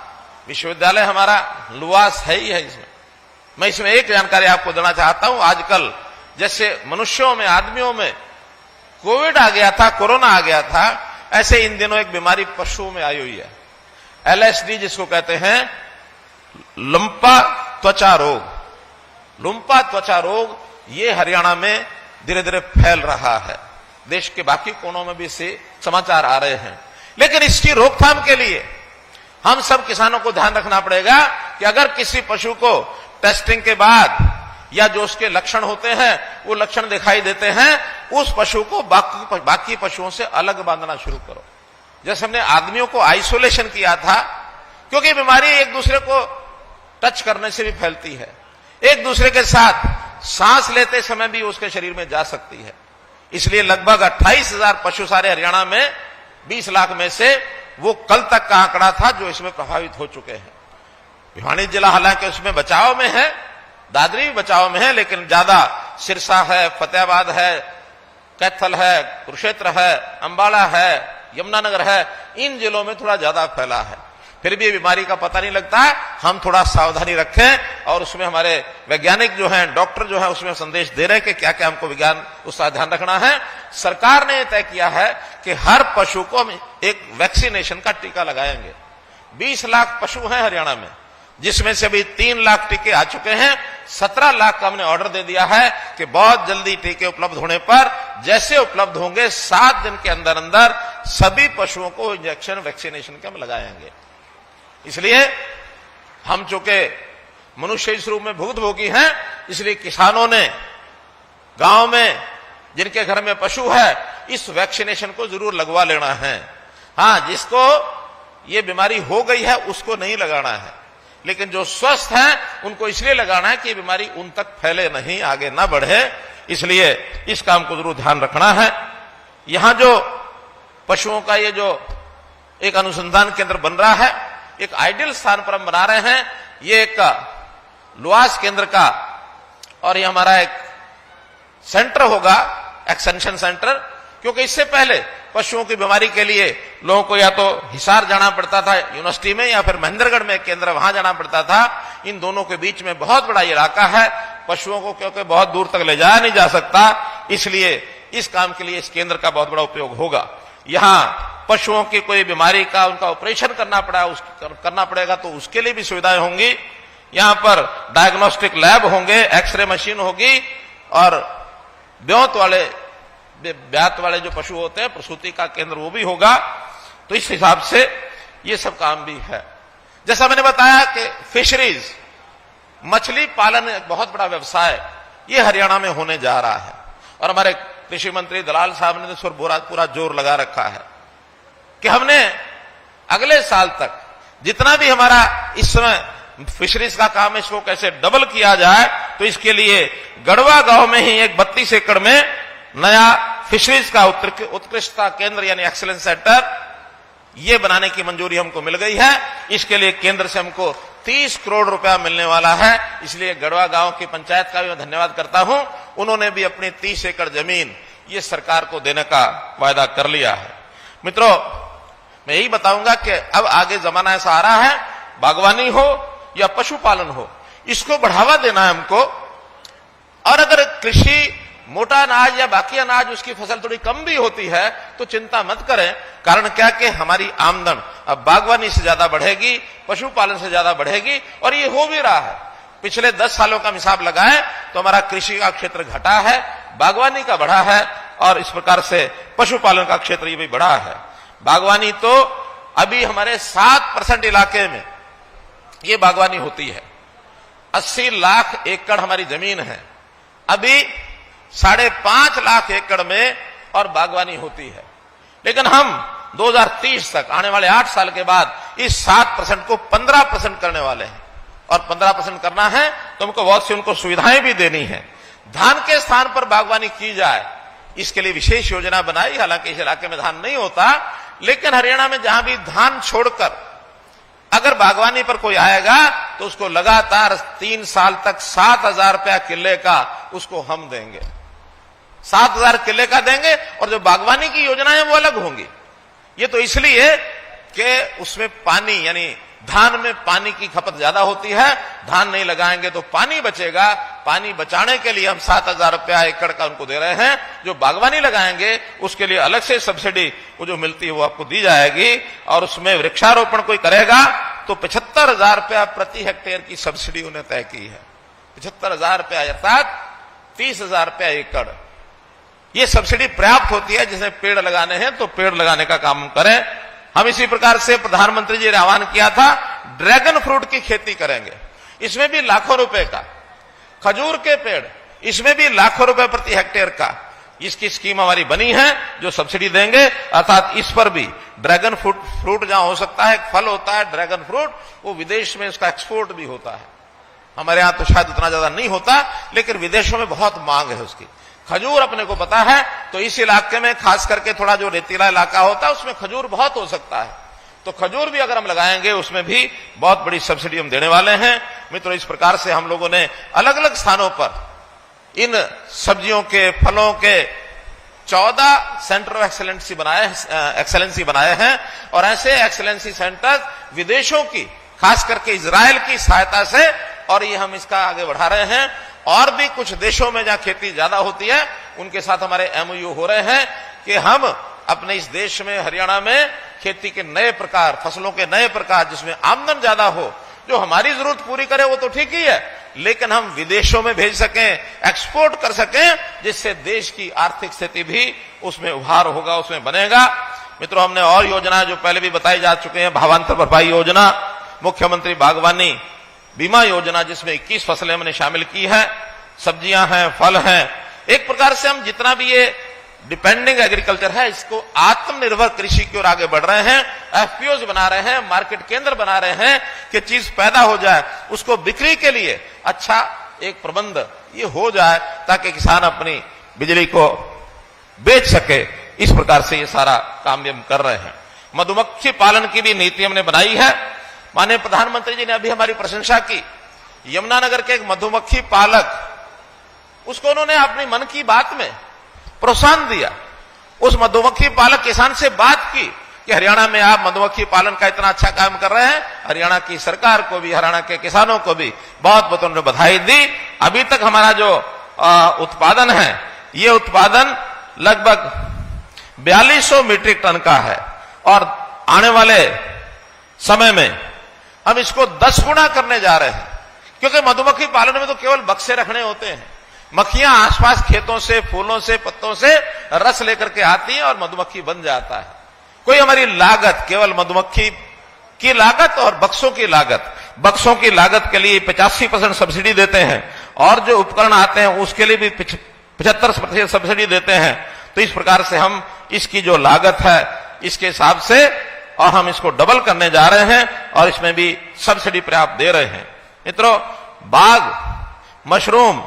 विश्वविद्यालय हमारा लुआस है ही है इसमें। मैं इसमें एक जानकारी आपको देना चाहता हूं। आजकल जैसे मनुष्यों में, आदमियों में कोविड आ गया था, कोरोना आ गया था, ऐसे इन दिनों एक बीमारी पशुओं में आई हुई है, LSD जिसको कहते हैं, लंपा त्वचा रोग। लुम्पा त्वचा रोग ये हरियाणा में धीरे धीरे फैल रहा है। देश के बाकी कोनों में भी इससे समाचार आ रहे हैं। लेकिन इसकी रोकथाम के लिए हम सब किसानों को ध्यान रखना पड़ेगा कि अगर किसी पशु को टेस्टिंग के बाद या जो उसके लक्षण होते हैं वो लक्षण दिखाई देते हैं, उस पशु को बाकी पशुओं से अलग बांधना शुरू करो। जैसे हमने आदमियों को आइसोलेशन किया था, क्योंकि बीमारी एक दूसरे को टच करने से भी फैलती है, एक दूसरे के साथ सांस लेते समय भी उसके शरीर में जा सकती है। इसलिए लगभग 28,000 पशु सारे हरियाणा में 20 लाख में से वो कल तक का आंकड़ा था जो इसमें प्रभावित हो चुके हैं। भिवानी जिला हालांकि उसमें बचाव में है, दादरी भी बचाव में है, लेकिन ज्यादा सिरसा है, फतेहाबाद है, कैथल है, कुरुक्षेत्र है, अंबाला है, यमुनानगर है, इन जिलों में थोड़ा ज्यादा फैला है। फिर भी ये बीमारी का पता नहीं लगता है। हम थोड़ा सावधानी रखें और उसमें हमारे वैज्ञानिक जो हैं, डॉक्टर जो हैं, उसमें संदेश दे रहे हैं कि क्या क्या हमको विज्ञान उसका ध्यान रखना है। सरकार ने तय किया है कि हर पशु को हम एक वैक्सीनेशन का टीका लगाएंगे। 20 लाख पशु हैं हरियाणा में, जिसमें से अभी 3 लाख टीके आ चुके हैं। 17 लाख का हमने ऑर्डर दे दिया है कि बहुत जल्दी टीके उपलब्ध होने पर, जैसे उपलब्ध होंगे 7 दिन के अंदर अंदर सभी पशुओं को इंजेक्शन, वैक्सीनेशन के हम लगाएंगे। इसलिए हम चूंकि मनुष्य इस रूप में भुक्तभोगी हैं, इसलिए किसानों ने गांव में जिनके घर में पशु है इस वैक्सीनेशन को जरूर लगवा लेना है। हां, जिसको ये बीमारी हो गई है उसको नहीं लगाना है, लेकिन जो स्वस्थ हैं उनको इसलिए लगाना है कि ये बीमारी उन तक फैले नहीं, आगे ना बढ़े। इसलिए इस काम को जरूर ध्यान रखना है। यहां जो पशुओं का ये जो एक अनुसंधान केंद्र बन रहा है, एक आइडियल स्थान पर हम बना रहे हैं। ये एक लुआस केंद्र का, और ये हमारा एक सेंटर होगा, एक्सटेंशन सेंटर, क्योंकि इससे पहले पशुओं की बीमारी के लिए लोगों को या तो हिसार जाना पड़ता था यूनिवर्सिटी में, या फिर महेंद्रगढ़ में एक केंद्र, वहां जाना पड़ता था। इन दोनों के बीच में बहुत बड़ा इलाका है, पशुओं को क्योंकि बहुत दूर तक ले जाया नहीं जा सकता, इसलिए इस काम के लिए इस केंद्र का बहुत बड़ा उपयोग होगा। यहां पशुओं की कोई बीमारी का उनका ऑपरेशन करना पड़ेगा तो उसके लिए भी सुविधाएं होंगी। यहां पर डायग्नोस्टिक लैब होंगे, एक्सरे मशीन होगी और ब्यात वाले जो पशु होते हैं, प्रसूति का केंद्र वो भी होगा। तो इस हिसाब से ये सब काम भी है। जैसा मैंने बताया कि फिशरीज, मछली पालन एक बहुत बड़ा व्यवसाय ये हरियाणा में होने जा रहा है और हमारे कृषि मंत्री दलाल साहब ने तो पूरा जोर लगा रखा है कि हमने अगले साल तक जितना भी हमारा इस समय फिशरीज का काम है इसको कैसे डबल किया जाए। तो इसके लिए गढ़वा गांव में ही एक 32 एकड़ में नया फिशरीज का उत्कृष्टता केंद्र यानी एक्सीलेंस सेंटर ये बनाने की मंजूरी हमको मिल गई है। इसके लिए केंद्र से हमको 30 करोड़ रुपया मिलने वाला है। इसलिए गढ़वा गांव की पंचायत का भी मैं धन्यवाद करता हूं। उन्होंने भी अपनी 30 एकड़ जमीन ये सरकार को देने का वायदा कर लिया है। मित्रों, मैं यही बताऊंगा कि अब आगे जमाना ऐसा आ रहा है, बागवानी हो या पशुपालन हो, इसको बढ़ावा देना है हमको। और अगर कृषि मोटा अनाज या बाकी अनाज उसकी फसल थोड़ी कम भी होती है तो चिंता मत करें। कारण क्या कि हमारी आमदन अब बागवानी से ज्यादा बढ़ेगी, पशुपालन से ज्यादा बढ़ेगी और ये हो भी रहा है। पिछले 10 सालों का हिसाब लगाएं तो हमारा कृषि का क्षेत्र घटा है, बागवानी का बढ़ा है और इस प्रकार से पशुपालन का क्षेत्र ये भी बढ़ा है। बागवानी तो अभी हमारे 7% इलाके में ये बागवानी होती है। 80 लाख एकड़ हमारी जमीन है, अभी 5.5 लाख एकड़ में और बागवानी होती है। लेकिन हम 2030 तक आने वाले 8 साल के बाद इस 7% को 15% करने वाले हैं और 15% करना है तो हमको बहुत सी उनको सुविधाएं भी देनी है। धान के स्थान पर बागवानी की जाए इसके लिए विशेष योजना बनाई। हालांकि इस इलाके में धान नहीं होता, लेकिन हरियाणा में जहां भी धान छोड़कर अगर बागवानी पर कोई आएगा तो उसको लगातार 3 साल तक 7,000 रुपया किले का उसको हम देंगे, 7,000 किले का देंगे। और जो बागवानी की योजनाएं वो अलग होंगी। ये तो इसलिए कि उसमें पानी यानी धान में पानी की खपत ज्यादा होती है, धान नहीं लगाएंगे तो पानी बचेगा। पानी बचाने के लिए हम 7,000 रुपया एकड़ का उनको दे रहे हैं। जो बागवानी लगाएंगे उसके लिए अलग से सब्सिडी वो जो मिलती है वो आपको दी जाएगी। और उसमें वृक्षारोपण कोई करेगा तो 75,000 रुपया प्रति हेक्टेयर की सब्सिडी उन्हें तय की है। 75,000 रुपया अर्थात 30,000 रुपया एकड़ ये सब्सिडी पर्याप्त होती है। जिसमें पेड़ लगाने हैं तो पेड़ लगाने का काम करें। हम इसी प्रकार से प्रधानमंत्री जी ने आह्वान किया था ड्रैगन फ्रूट की खेती करेंगे, इसमें भी लाखों रुपए का। खजूर के पेड़, इसमें भी लाखों रुपए प्रति हेक्टेयर का इसकी स्कीम हमारी बनी है जो सब्सिडी देंगे। अर्थात इस पर भी ड्रैगन फ्रूट जहां हो सकता है, एक फल होता है ड्रैगन फ्रूट, वो विदेश में उसका एक्सपोर्ट भी होता है। हमारे यहां तो शायद उतना ज्यादा नहीं होता, लेकिन विदेशों में बहुत मांग है उसकी। खजूर अपने को पता है, तो इस इलाके में खास करके थोड़ा जो रेतीला इलाका होता है उसमें खजूर बहुत हो सकता है। तो खजूर भी अगर हम लगाएंगे उसमें भी बहुत बड़ी सब्सिडी हम देने वाले हैं। मित्रों, इस प्रकार से हम लोगों ने अलग अलग स्थानों पर इन सब्जियों के, फलों के 14 सेंटर ऑफ एक्सेलेंसी बनाए हैं। और ऐसे एक्सेलेंसी सेंटर विदेशों की, खास करके इजराइल की सहायता से, और ये हम इसका आगे बढ़ा रहे हैं। और भी कुछ देशों में जहां खेती ज्यादा होती है उनके साथ हमारे एमओयू हो रहे हैं कि हम अपने इस देश में, हरियाणा में खेती के नए प्रकार, फसलों के नए प्रकार जिसमें आमदन ज्यादा हो, जो हमारी जरूरत पूरी करे वो तो ठीक ही है, लेकिन हम विदेशों में भेज सकें, एक्सपोर्ट कर सकें, जिससे देश की आर्थिक स्थिति भी उसमें उभार होगा, उसमें बनेगा। मित्रों, हमने और योजना जो पहले भी बताई जा चुके हैं, भावांतर भरपाई योजना, मुख्यमंत्री बागवानी बीमा योजना जिसमें 21 फसलें हमने शामिल की है, सब्जियां हैं, फल हैं। एक प्रकार से हम जितना भी ये डिपेंडिंग एग्रीकल्चर है इसको आत्मनिर्भर कृषि की ओर आगे बढ़ रहे हैं। एफपीओज बना रहे हैं, मार्केट केंद्र बना रहे हैं कि चीज पैदा हो जाए, उसको बिक्री के लिए अच्छा एक प्रबंध ये हो जाए ताकि किसान अपनी बिजली को बेच सके। इस प्रकार से ये सारा काम भी हम कर रहे हैं। मधुमक्खी पालन की भी नीति हमने बनाई है। माननीय प्रधानमंत्री जी ने अभी हमारी प्रशंसा की। यमुनानगर के एक मधुमक्खी पालक, उसको उन्होंने अपनी मन की बात में प्रोत्साहन दिया। उस मधुमक्खी पालक किसान से बात की कि हरियाणा में आप मधुमक्खी पालन का इतना अच्छा काम कर रहे हैं। हरियाणा की सरकार को भी, हरियाणा के किसानों को भी बहुत बहुत उन्होंने बधाई दी। अभी तक हमारा जो उत्पादन है, ये उत्पादन लगभग 4200 मीट्रिक टन का है और आने वाले समय में हम इसको 10 गुना करने जा रहे हैं, क्योंकि मधुमक्खी पालन में तो केवल बक्से रखने होते हैं। मक्खियां आसपास खेतों से, फूलों से, पत्तों से रस लेकर के आती हैं और मधुमक्खी बन जाता है। कोई हमारी लागत केवल मधुमक्खी की लागत और बक्सों की लागत, बक्सों की लागत के लिए 85% सब्सिडी देते हैं और जो उपकरण आते हैं उसके लिए भी 75% सब्सिडी देते हैं। तो इस प्रकार से हम इसकी जो लागत है इसके हिसाब से और हम इसको डबल करने जा रहे हैं और इसमें भी सब्सिडी पर्याप्त दे रहे हैं। मित्रों, बाग, मशरूम,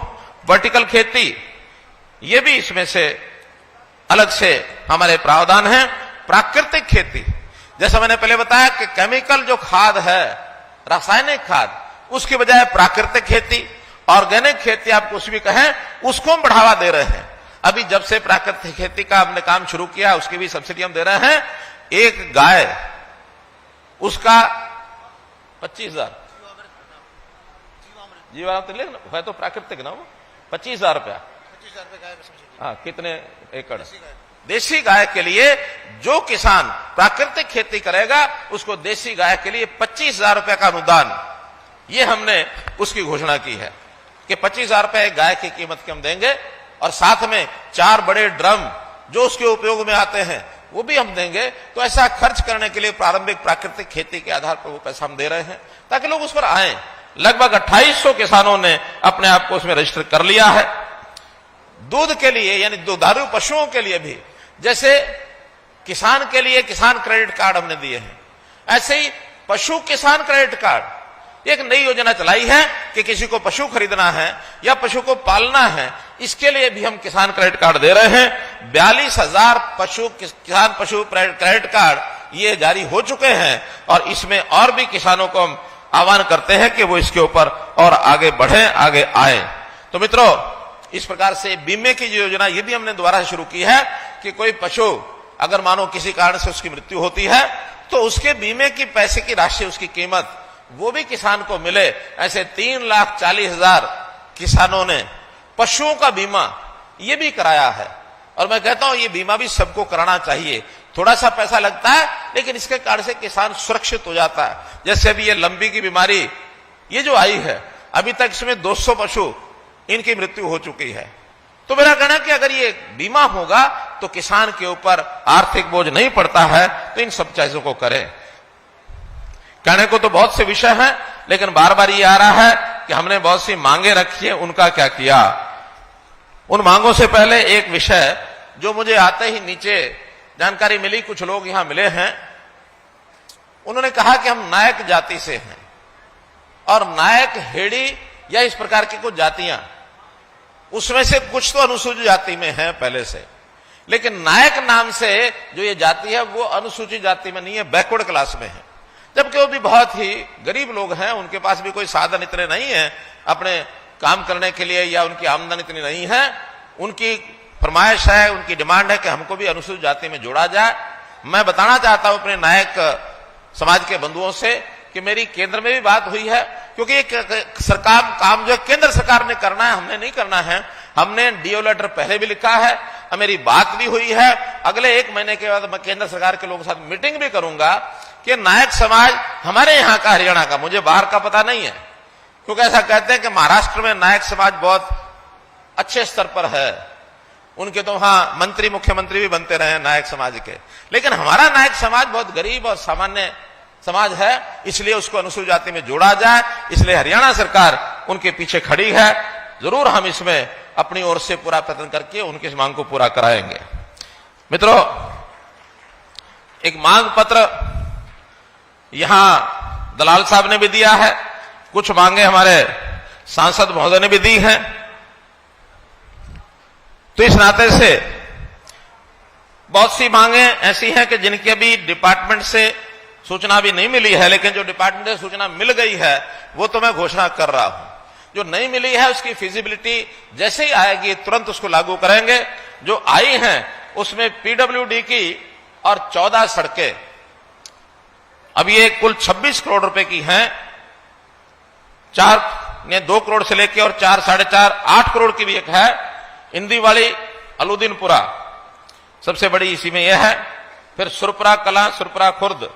वर्टिकल खेती, ये भी इसमें से अलग से हमारे प्रावधान हैं। प्राकृतिक खेती, जैसा मैंने पहले बताया कि केमिकल जो खाद है, रासायनिक खाद, उसकी बजाय प्राकृतिक खेती, ऑर्गेनिक खेती आप कुछ भी कहें, उसको हम बढ़ावा दे रहे हैं। अभी जब से प्राकृतिक खेती का हमने काम शुरू किया उसकी भी सब्सिडी हम दे रहे हैं। एक गाय उसका 25,000 जीवामृत है तो प्राकृतिक ना, वो 25,000 रुपया। हाँ, कितने एकड़? देसी गाय के लिए जो किसान प्राकृतिक खेती करेगा उसको देसी गाय के लिए 25,000 रुपए का अनुदान, ये हमने उसकी घोषणा की है कि 25,000 रुपए गाय की कीमत के हम देंगे और साथ में 4 बड़े ड्रम जो उसके उपयोग में आते हैं वो भी हम देंगे। तो ऐसा खर्च करने के लिए प्रारंभिक प्राकृतिक खेती के आधार पर वो पैसा हम दे रहे हैं ताकि लोग उस पर आए। लगभग 2800 किसानों ने अपने आप को उसमें रजिस्टर कर लिया है। दूध के लिए यानी दुधारू पशुओं के लिए भी, जैसे किसान के लिए किसान क्रेडिट कार्ड हमने दिए हैं, ऐसे ही पशु किसान क्रेडिट कार्ड एक नई योजना चलाई है कि किसी को पशु खरीदना है या पशु को पालना है, इसके लिए भी हम किसान क्रेडिट कार्ड दे रहे हैं। 42,000 किसान पशु क्रेडिट कार्ड ये जारी हो चुके हैं और इसमें और भी किसानों को हम आह्वान करते हैं कि वो इसके ऊपर और आगे बढ़े, आगे आए। तो मित्रों, इस प्रकार से बीमे की जो योजना ये भी हमने दोबारा शुरू की है कि कोई पशु अगर मानो किसी कारण से उसकी मृत्यु होती है तो उसके बीमे की पैसे की राशि, उसकी कीमत वो भी किसान को मिले। ऐसे 3,40,000 किसानों ने पशुओं का बीमा ये भी कराया है और मैं कहता हूं ये बीमा भी सबको कराना चाहिए। थोड़ा सा पैसा लगता है लेकिन इसके कारण से किसान सुरक्षित हो जाता है। जैसे अभी ये लंबी की बीमारी ये जो आई है, अभी तक इसमें 200 पशु इनकी मृत्यु हो चुकी है। तो मेरा कहना है कि अगर ये बीमा होगा तो किसान के ऊपर आर्थिक बोझ नहीं पड़ता है, तो इन सब चीजों को करें। कहने को तो बहुत से विषय हैं, लेकिन बार बार ये आ रहा है कि हमने बहुत सी मांगे रखी है, उनका क्या किया। उन मांगों से पहले एक विषय जो मुझे आते ही नीचे जानकारी मिली, कुछ लोग यहां मिले हैं, उन्होंने कहा कि हम नायक जाति से हैं और नायक, हेड़ी या इस प्रकार की कुछ जातियां, उसमें से कुछ तो अनुसूचित जाति में है पहले से, लेकिन नायक नाम से जो ये जाति है वो अनुसूचित जाति में नहीं है, बैकवर्ड क्लास में है। जबकि वो भी बहुत ही गरीब लोग हैं, उनके पास भी कोई साधन इतने नहीं है अपने काम करने के लिए या उनकी आमदनी इतनी नहीं है। उनकी फरमाइश है, उनकी डिमांड है कि हमको भी अनुसूचित जाति में जोड़ा जाए। मैं बताना चाहता हूं अपने नायक समाज के बंधुओं से कि मेरी केंद्र में भी बात हुई है, क्योंकि एक सरकार काम जो केंद्र सरकार ने करना है, हमने नहीं करना है। हमने डीओ लेटर पहले भी लिखा है, मेरी बात भी हुई है। अगले 1 महीने के बाद मैं केंद्र सरकार के लोगों के साथ मीटिंग भी करूंगा कि नायक समाज हमारे यहां का, हरियाणा का, मुझे बाहर का पता नहीं है, क्योंकि ऐसा कहते हैं कि महाराष्ट्र में नायक समाज बहुत अच्छे स्तर पर है, उनके तो वहां मंत्री, मुख्यमंत्री भी बनते रहे नायक समाज के, लेकिन हमारा नायक समाज बहुत गरीब और सामान्य समाज है, इसलिए उसको अनुसूचित जाति में जोड़ा जाए। इसलिए हरियाणा सरकार उनके पीछे खड़ी है। जरूर हम इसमें अपनी ओर से पूरा प्रयत्न करके उनकी इस मांग को पूरा कराएंगे। मित्रों, एक मांग पत्र यहां दलाल साहब ने भी दिया है, कुछ मांगे हमारे सांसद महोदय ने भी दी हैं। तो इस नाते से बहुत सी मांगे ऐसी हैं कि जिनकी अभी डिपार्टमेंट से सूचना भी नहीं मिली है, लेकिन जो डिपार्टमेंट से सूचना मिल गई है वो तो मैं घोषणा कर रहा हूं। जो नहीं मिली है उसकी फिजिबिलिटी जैसे ही आएगी तुरंत उसको लागू करेंगे। जो आई हैं उसमें पीडब्ल्यूडी की और 14 सड़कें, अब ये कुल 26 करोड़ रुपए की हैं। 2 करोड़ से लेके और 4, 4.5, 8 करोड़ की भी एक है। इंदी वाली अलुद्दीनपुरा सबसे बड़ी इसी में यह है। फिर सुरपुरा कला, सुरपुरा खुर्द,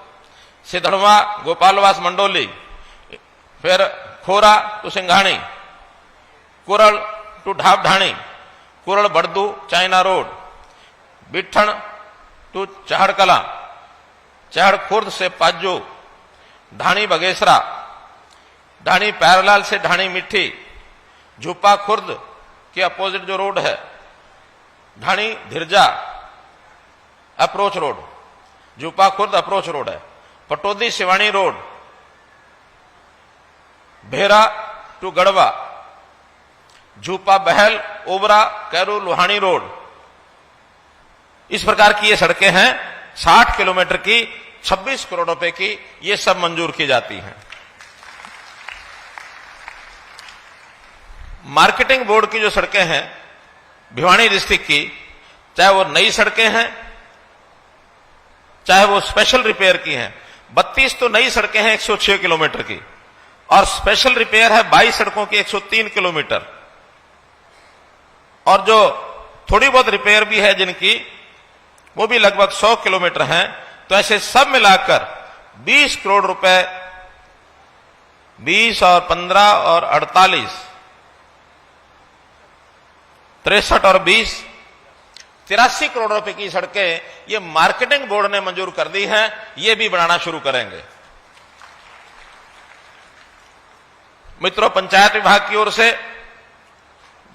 सिधड़वा, गोपालवास, मंडोली, फिर Khora to Singhani, Kural to Dhabdhani, Kural Bardu Chaina road, Bithan to Chahar Kalan, Chahar Khurd से पाजो, ढाणी बगेसरा, ढाणी पैरलाल से ढाणी मिट्टी, झुप्पा खुर्द के अपोजिट जो रोड है, Dhani Dhirja approach road, Jhuppa Khurd approach road है, Patodi Siwani road, Bhera to Garhwa, Jhuppa Bahal, Obra, Kairu, Lohani road. इस प्रकार की ये सड़कें हैं 60 किलोमीटर की, 26 करोड़ रुपए की, ये सब मंजूर की जाती हैं। मार्केटिंग बोर्ड की जो सड़कें हैं भिवानी डिस्ट्रिक्ट की, चाहे वो नई सड़कें हैं चाहे वो स्पेशल रिपेयर की हैं, 32 तो नई सड़कें हैं 106 किलोमीटर की, और स्पेशल रिपेयर है 22 सड़कों की 103 किलोमीटर, और जो थोड़ी बहुत रिपेयर भी है जिनकी, वो भी लगभग 100 किलोमीटर हैं। तो ऐसे सब मिलाकर 20 करोड़ रुपए, 20 और 15 और 48, 63 और 20, 83 करोड़ रुपए की सड़कें ये मार्केटिंग बोर्ड ने मंजूर कर दी हैं। ये भी बनाना शुरू करेंगे। मित्रों, पंचायत विभाग की ओर से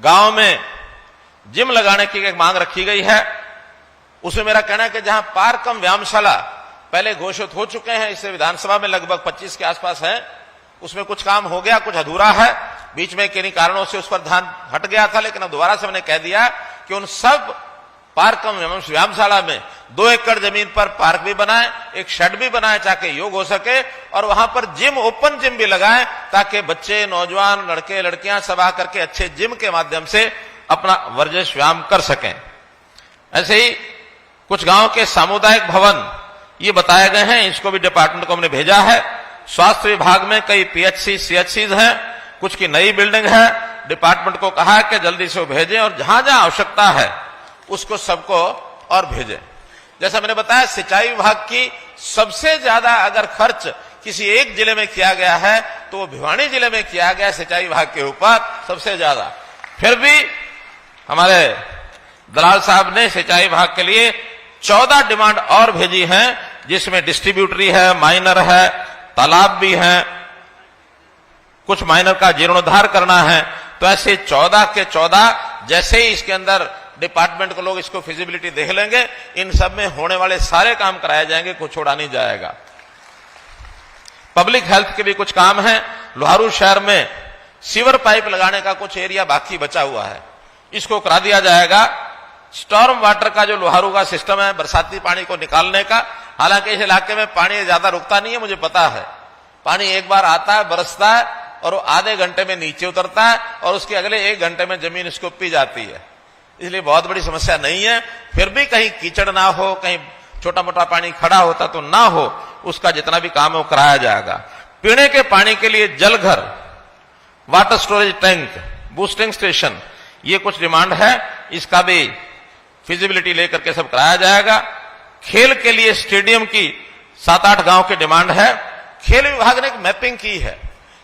गांव में जिम लगाने की एक मांग रखी गई है। उसमें मेरा कहना है कि जहां पार्क कम व्यायामशाला पहले घोषित हो चुके हैं, इससे विधानसभा में लगभग 25 के आसपास है, उसमें कुछ काम हो गया, कुछ अधूरा है, बीच में किन्हीं कारणों से उस पर ध्यान हट गया था, लेकिन अब दोबारा से मैंने कह दिया कि उन सब पार्क कम व्यायामशाला में 2 एकड़ जमीन पर पार्क भी बनाए, एक शेड भी बनाए ताकि योग हो सके, और वहां पर जिम, ओपन जिम भी लगाएं ताकि बच्चे, नौजवान, लड़के लड़कियां सब आकर के अच्छे जिम के माध्यम से अपना वर्जिश व्यायाम कर सकें। ऐसे ही कुछ गांव के सामुदायिक भवन ये बताए गए हैं, इसको भी डिपार्टमेंट को हमने भेजा है। स्वास्थ्य विभाग में कई पीएचसी, सीएचसीज हैं, कुछ की नई बिल्डिंग है। डिपार्टमेंट को कहा है कि जल्दी से वो भेजें, और जहां जहां आवश्यकता है उसको सबको और भेजें। जैसा मैंने बताया, सिंचाई विभाग की सबसे ज्यादा अगर खर्च किसी एक जिले में किया गया है तो वो भिवानी जिले में किया गया, सिंचाई विभाग के ऊपर सबसे ज्यादा। फिर भी हमारे दलाल साहब ने सिंचाई विभाग के लिए 14 डिमांड और भेजी हैं, जिसमें डिस्ट्रीब्यूटरी है, माइनर है, तालाब भी हैं, कुछ माइनर का जीर्णोद्धार करना है। तो ऐसे 14 के 14, जैसे ही इसके अंदर डिपार्टमेंट को लोग इसको फिजिबिलिटी देख लेंगे, इन सब में होने वाले सारे काम कराए जाएंगे, कुछ छोड़ा नहीं जाएगा। पब्लिक हेल्थ के भी कुछ काम है। लोहारू शहर में सीवर पाइप लगाने का कुछ एरिया बाकी बचा हुआ है, इसको करा दिया जाएगा। स्टॉर्म वाटर का जो लोहारू का सिस्टम है, बरसाती पानी को निकालने का, हालांकि इस इलाके में पानी ज्यादा रुकता नहीं है, मुझे पता है। पानी एक बार आता है, बरसता है, और वो आधे घंटे में नीचे उतरता है, और उसके अगले 1 घंटे में जमीन इसको पी जाती है, इसलिए बहुत बड़ी समस्या नहीं है। फिर भी कहीं कीचड़ ना हो, कहीं छोटा मोटा पानी खड़ा होता तो ना हो, उसका जितना भी काम है वो कराया जाएगा। पीने के पानी के लिए जलघर, water storage tank, boosting station, ये कुछ डिमांड है, इसका भी फिजिबिलिटी लेकर के सब कराया जाएगा। खेल के लिए स्टेडियम की 7-8 गांव की डिमांड है। खेल विभाग ने एक मैपिंग की है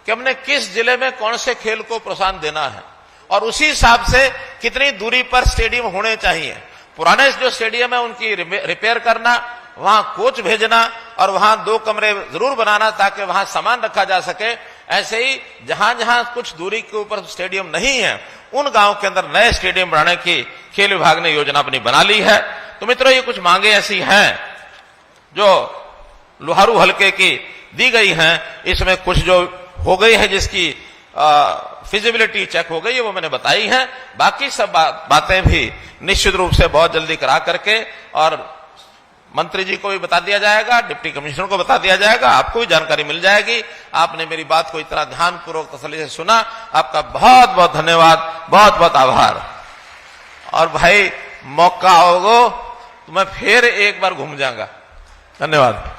कि हमने किस जिले में कौन से खेल को प्रोत्साहन देना है, और उसी हिसाब से कितनी दूरी पर स्टेडियम होने चाहिए। पुराने जो स्टेडियम है उनकी रिपेयर करना, वहां कोच भेजना, और वहां 2 कमरे जरूर बनाना ताकि वहां सामान रखा जा सके। ऐसे ही जहां जहां कुछ दूरी के ऊपर स्टेडियम नहीं है, उन गांव के अंदर नए स्टेडियम बनाने की खेल विभाग ने योजना अपनी बना ली है। तो मित्रों, ये कुछ मांगे ऐसी हैं जो लोहारू हलके की दी गई हैं। इसमें कुछ जो हो गई है, जिसकी फिजिबिलिटी चेक हो गई है, वो मैंने बताई है। बाकी सब बातें भी निश्चित रूप से बहुत जल्दी करा करके, और मंत्री जी को भी बता दिया जाएगा, डिप्टी कमिश्नर को बता दिया जाएगा, आपको भी जानकारी मिल जाएगी। आपने मेरी बात को इतना ध्यानपूर्वक तसल्ली से सुना, आपका बहुत बहुत धन्यवाद, बहुत बहुत आभार। और भाई, मौका होगा तो मैं फिर एक बार घूम जाऊंगा। धन्यवाद।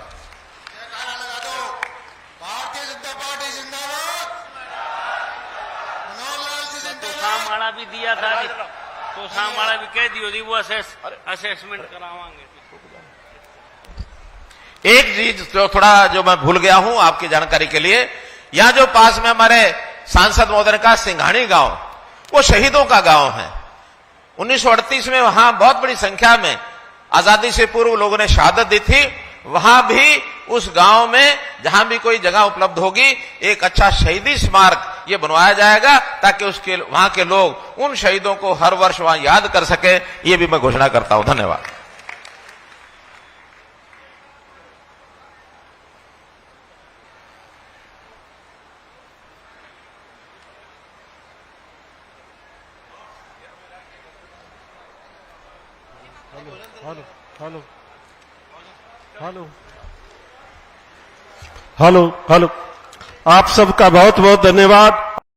माला भी दिया था। तो सामने भी कह दियो जी वो असेसमेंट करावांगे। एक चीज जो मैं भूल गया हूं आपकी जानकारी के लिए, यहां जो पास में हमारे सांसद महोदय का सिंघानी गांव, वो शहीदों का गांव है। 1938 में वहां बहुत बड़ी संख्या में आजादी से पूर्व लोगों ने शहादत दी थी। वहां भी उस गांव में जहां भी कोई जगह उपलब्ध होगी एक अच्छा शहीदी स्मारक ये बनवाया जाएगा, ताकि उसके वहां के लोग उन शहीदों को हर वर्ष वहां याद कर सके। ये भी मैं घोषणा करता हूं। धन्यवाद। हेलो। आप सबका बहुत बहुत धन्यवाद।